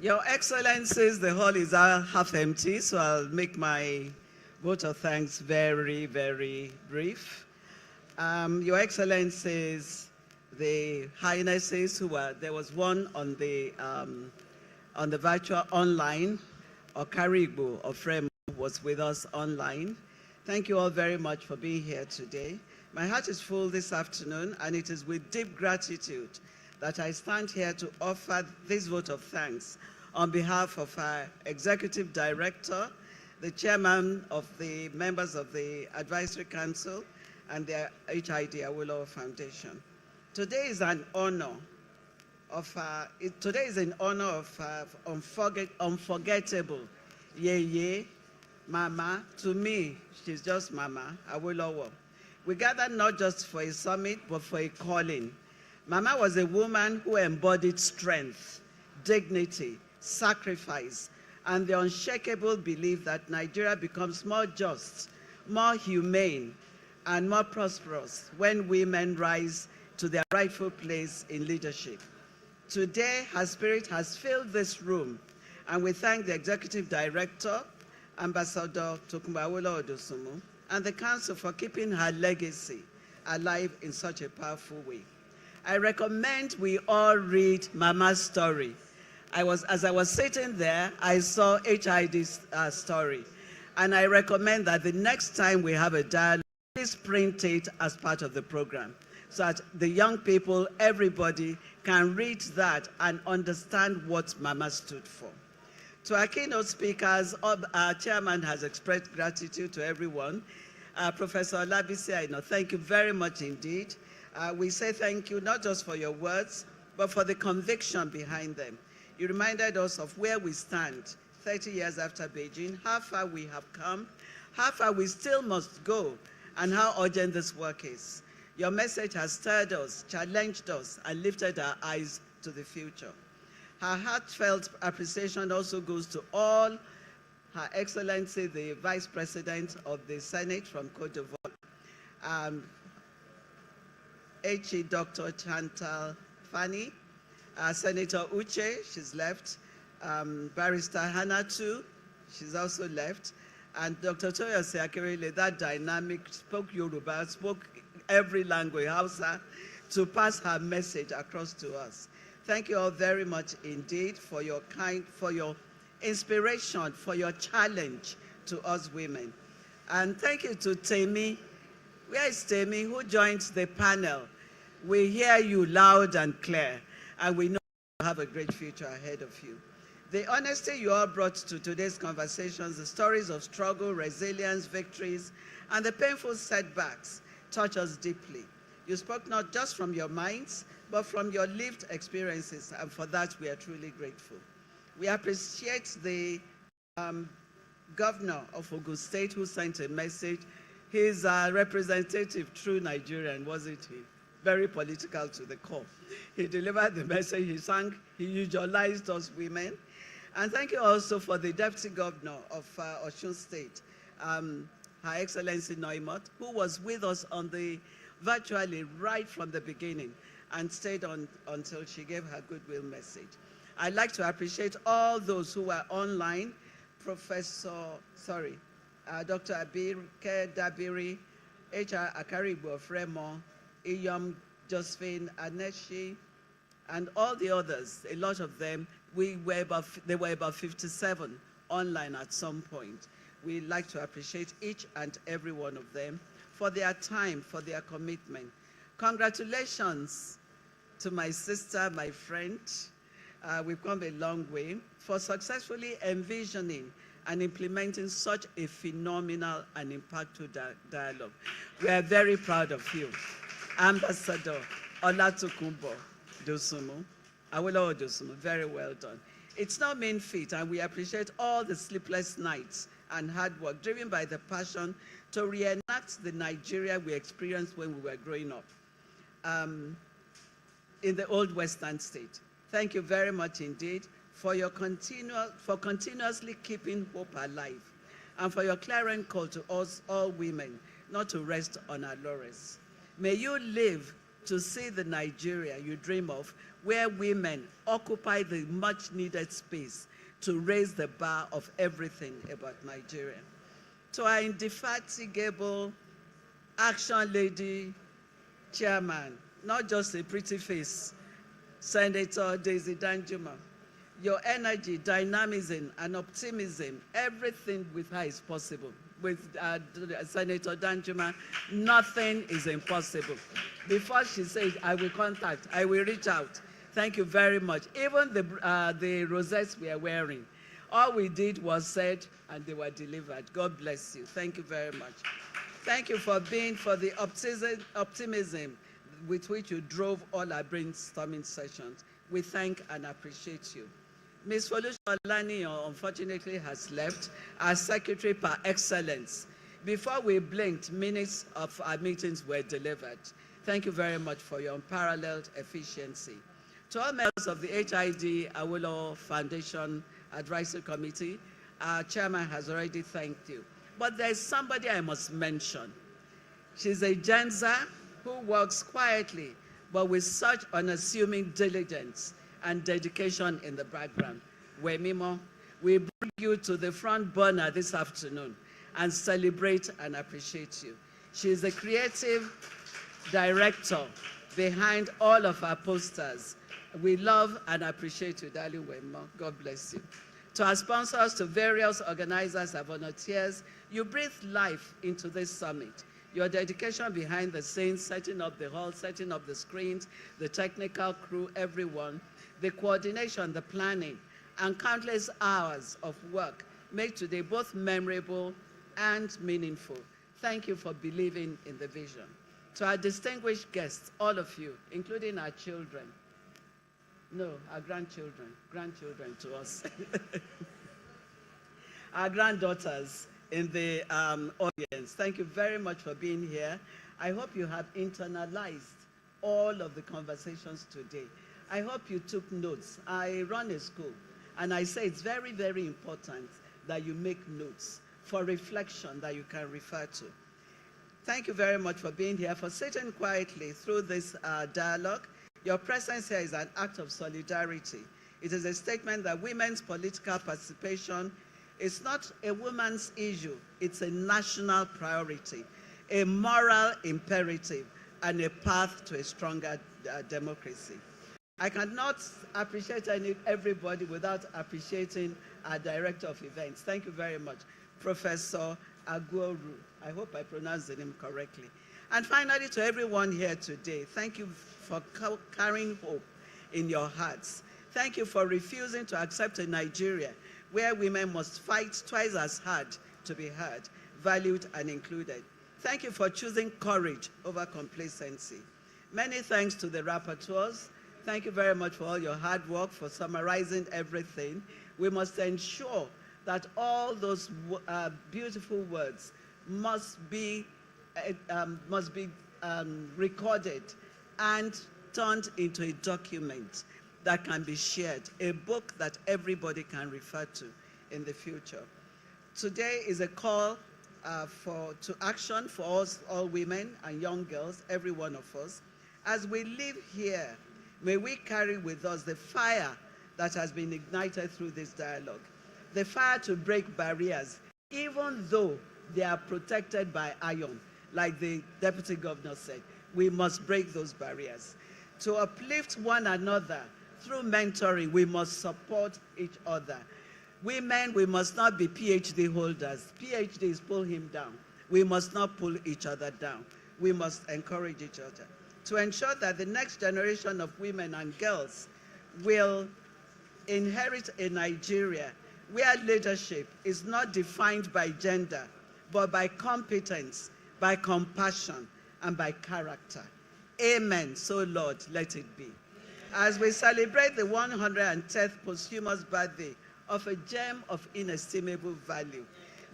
Your Excellencies, the hall is half empty, so I'll make my vote of thanks very, very brief. Your Excellencies, the Highnesses who were, there was one on the virtual online, Okarigbo of Fremo was with us online. Thank you all very much for being here today. My heart is full this afternoon, and it is with deep gratitude that I stand here to offer this vote of thanks on behalf of our Executive Director, the Chairman of the members of the Advisory Council, and the HID Awolowo Foundation. Today is an honor of unforgettable Yeye, Mama. To me, she's just Mama Awolowo. We gather not just for a summit, but for a calling. Mama was a woman who embodied strength, dignity, sacrifice, and the unshakable belief that Nigeria becomes more just, more humane, and more prosperous when women rise to their rightful place in leadership. Today, her spirit has filled this room, and we thank the Executive Director, Ambassador Tokunbo Awolowo Dosumu, and the Council for keeping her legacy alive in such a powerful way. I recommend we all read Mama's story. As I was sitting there, I saw HID's story, and I recommend that the next time we have a dialogue, please print it as part of the program, so that the young people, everybody, can read that and understand what Mama stood for. To our keynote speakers, our chairman has expressed gratitude to everyone. Professor Olabisi Aina, thank you very much indeed. We say thank you not just for your words, but for the conviction behind them. You reminded us of where we stand 30 years after Beijing, how far we have come, how far we still must go, and how urgent this work is. Your message has stirred us, challenged us, and lifted our eyes to the future. Her heartfelt appreciation also goes to all Her Excellency, the Vice President of the Senate from Côte d'Ivoire, HE Dr. Chantal Fani, Senator Uche, she's left, Barrister Hannah too, she's also left, and Dr. Toyose Akerele, that dynamic, spoke Yoruba, spoke every language, Hausa, to pass her message across to us. Thank you all very much indeed for your inspiration, for your challenge to us women. And thank you to Temi. Where is Temi, who joined the panel? We hear you loud and clear, and we know you have a great future ahead of you. The honesty you all brought to today's conversations, the stories of struggle, resilience, victories, and the painful setbacks touch us deeply. You spoke not just from your minds, but from your lived experiences, and for that we are truly grateful. We appreciate the governor of Ogun State who sent a message. He's a representative, true Nigerian, wasn't he? Very political to the core. He delivered the message, he sang, he utilized us women. And thank you also for the Deputy Governor of Osun State, Her Excellency Noimot, who was with us on the virtually right from the beginning and stayed on until she gave her goodwill message. I'd like to appreciate all those who were online, Dr. Abike Dabiri, HR Akaribo Fremo, Iyom Josephine Aneshi, and all the others, a lot of them. They were about 57 online at some point. We'd like to appreciate each and every one of them for for their time, for their commitment. Congratulations to my sister, my friend. We've come a long way for successfully envisioning and implementing such a phenomenal and impactful dialogue. We are very proud of you. Ambassador Olatokunbo Dosunmu, Awolowo Dosunmu, very well done. It's no mean feat, and we appreciate all the sleepless nights and hard work driven by the passion to reenact the Nigeria we experienced when we were growing up in the old Western state. Thank you very much indeed for your continuously keeping hope alive, and for your clarion call to us all women not to rest on our laurels. May you live to see the Nigeria you dream of, where women occupy the much needed space to raise the bar of everything about Nigeria. To our indefatigable action lady chairman, not just a pretty face, Senator Daisy Danjuma, your energy, dynamism, and optimism, everything with her is possible. With Senator Danjuma, nothing is impossible. Before she says, I will contact, I will reach out. Thank you very much. Even the rosettes we are wearing, all we did was said, and they were delivered. God bless you. Thank you very much. Thank you for the optimism with which you drove all our brainstorming sessions. We thank and appreciate you. Ms. Folusha Olaniyan, unfortunately, has left as secretary par excellence. Before we blinked, minutes of our meetings were delivered. Thank you very much for your unparalleled efficiency. To all members of the HID Awolowo Foundation Advisory Committee, our chairman has already thanked you. But there's somebody I must mention. She's a Genza who works quietly, but with such unassuming diligence and dedication in the background. Wemimo, we bring you to the front burner this afternoon and celebrate and appreciate you. She is the creative director behind all of our posters. We love and appreciate you, darling Wemimo. God bless you. To our sponsors, to various organizers and volunteers, you breathe life into this summit. Your dedication behind the scenes, setting up the hall, setting up the screens, the technical crew, everyone, the coordination, the planning, and countless hours of work make today both memorable and meaningful. Thank you for believing in the vision. To our distinguished guests, all of you, including our children, no, our grandchildren to us, our granddaughters in the audience, thank you very much for being here. I hope you have internalized all of the conversations today. I hope you took notes. I run a school, and I say it's very, very important that you make notes for reflection that you can refer to. Thank you very much for being here, for sitting quietly through this dialogue. Your presence here is an act of solidarity. It is a statement that women's political participation is not a woman's issue, it's a national priority, a moral imperative, and a path to a stronger democracy. I cannot appreciate everybody without appreciating our Director of Events. Thank you very much, Professor Agworu. I hope I pronounced the name correctly. And finally, to everyone here today, thank you for carrying hope in your hearts. Thank you for refusing to accept a Nigeria where women must fight twice as hard to be heard, valued, and included. Thank you for choosing courage over complacency. Many thanks to the rapporteurs. Thank you very much for all your hard work, for summarizing everything. We must ensure that all those beautiful words must be recorded and turned into a document that can be shared, a book that everybody can refer to in the future. Today is a call to action for us, all women and young girls, every one of us. As we live here, may we carry with us the fire that has been ignited through this dialogue, the fire to break barriers, even though they are protected by iron, like the Deputy Governor said. We must break those barriers. To uplift one another through mentoring, we must support each other. Women, we must not be PhD holders. PhDs pull him down. We must not pull each other down. We must encourage each other to ensure that the next generation of women and girls will inherit a Nigeria where leadership is not defined by gender, but by competence, by compassion, and by character. Amen. So, Lord, let it be. As we celebrate the 110th posthumous birthday of a gem of inestimable value,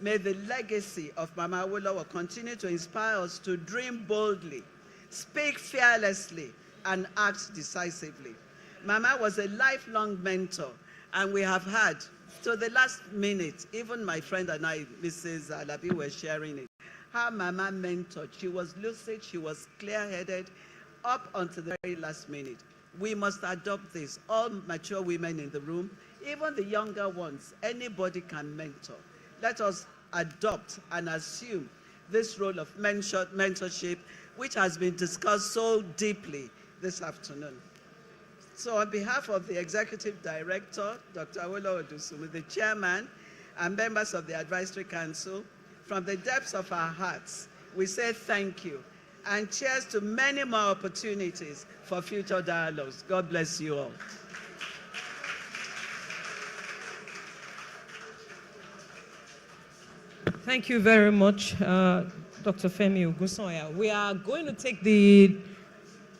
may the legacy of Mama Awolowo continue to inspire us to dream boldly, speak fearlessly, and act decisively. Mama was a lifelong mentor, and we have had, to the last minute, even my friend and I, Mrs. Alabi, were sharing it, how Mama mentored. She was lucid, she was clear-headed, up until the very last minute. We must adopt this. All mature women in the room, even the younger ones, anybody can mentor. Let us adopt and assume this role of mentorship, which has been discussed so deeply this afternoon. So on behalf of the Executive Director, Dr. Awolowo Dosunmu, the Chairman, and members of the Advisory Council, from the depths of our hearts, we say thank you, and cheers to many more opportunities for future dialogues. God bless you all. Thank you very much, Dr. Femi Ogunsoya. We are going to take the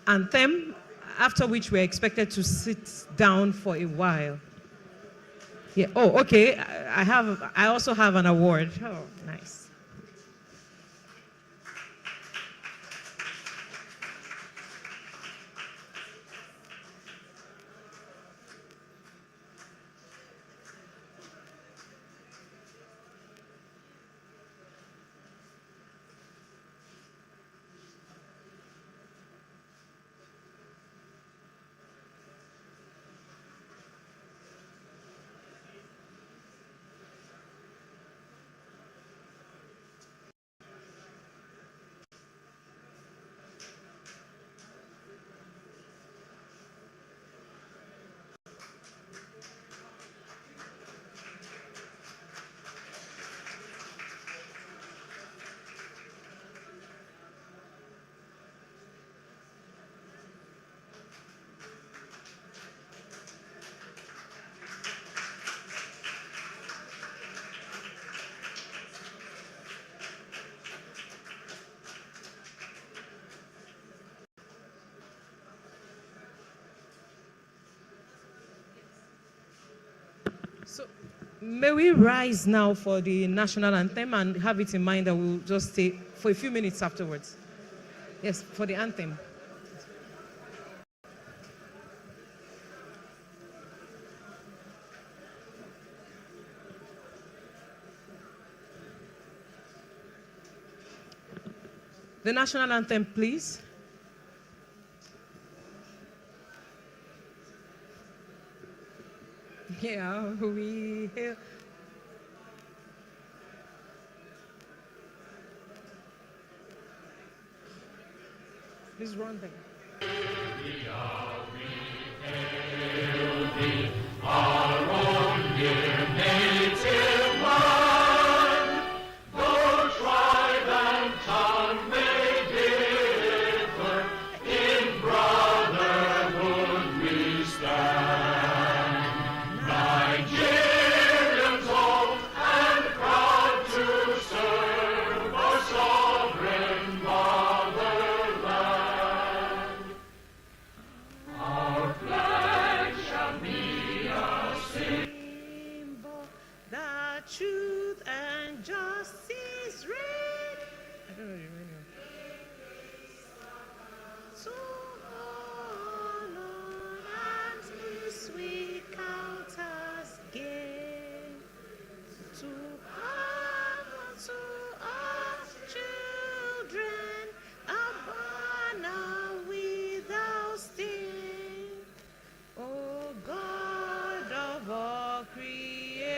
anthem, after which we're expected to sit down for a while. Yeah. Oh, okay. I also have an award. Oh, nice. So, may we rise now for the national anthem and have it in mind that we'll just stay for a few minutes afterwards. Yes, for the anthem. The national anthem, please. Yeah, we hail. Please run there. Our own dear native land, though tribe and tongue may differ, in brotherhood we stand. Nigerians old and proud to serve our sovereign motherland. Our flag shall be a symbol that truth and justice reign. I don't know the meaning. So honor and peace we count as gain. To honor to our children a banner without stain. O God of all creation,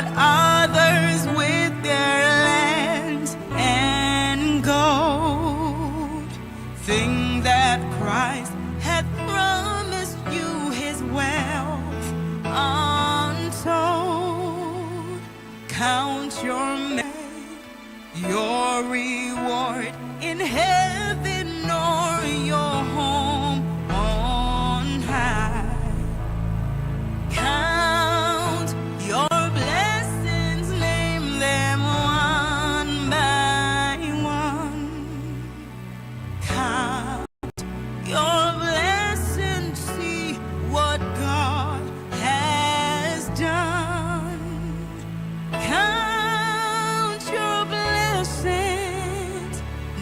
but others with their lands and gold. Think that Christ had promised you his wealth untold. Count your reward in heaven or your home on high. Count your blessings, name them one by one. Count your blessings, see what God has done. Count your blessings,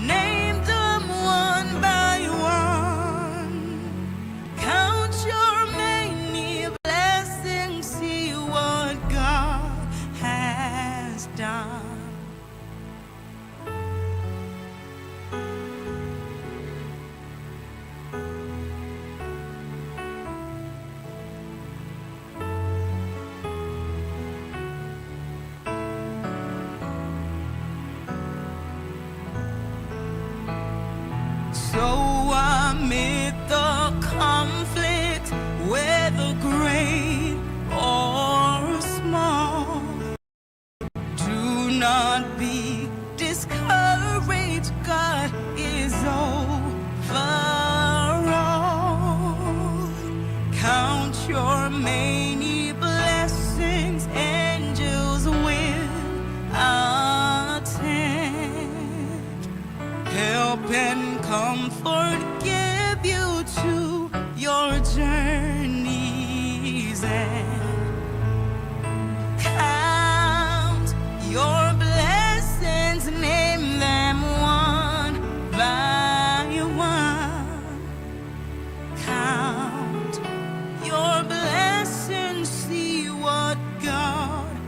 name them one by one. Count your many blessings, see what God has done. So amid the conflict, whether great or small, do not be discouraged. God is over all. Count your many blessings, angels will attend. Help and comfort give you to your journey's end. Count your blessings, name them one by one. Count your blessings, see what God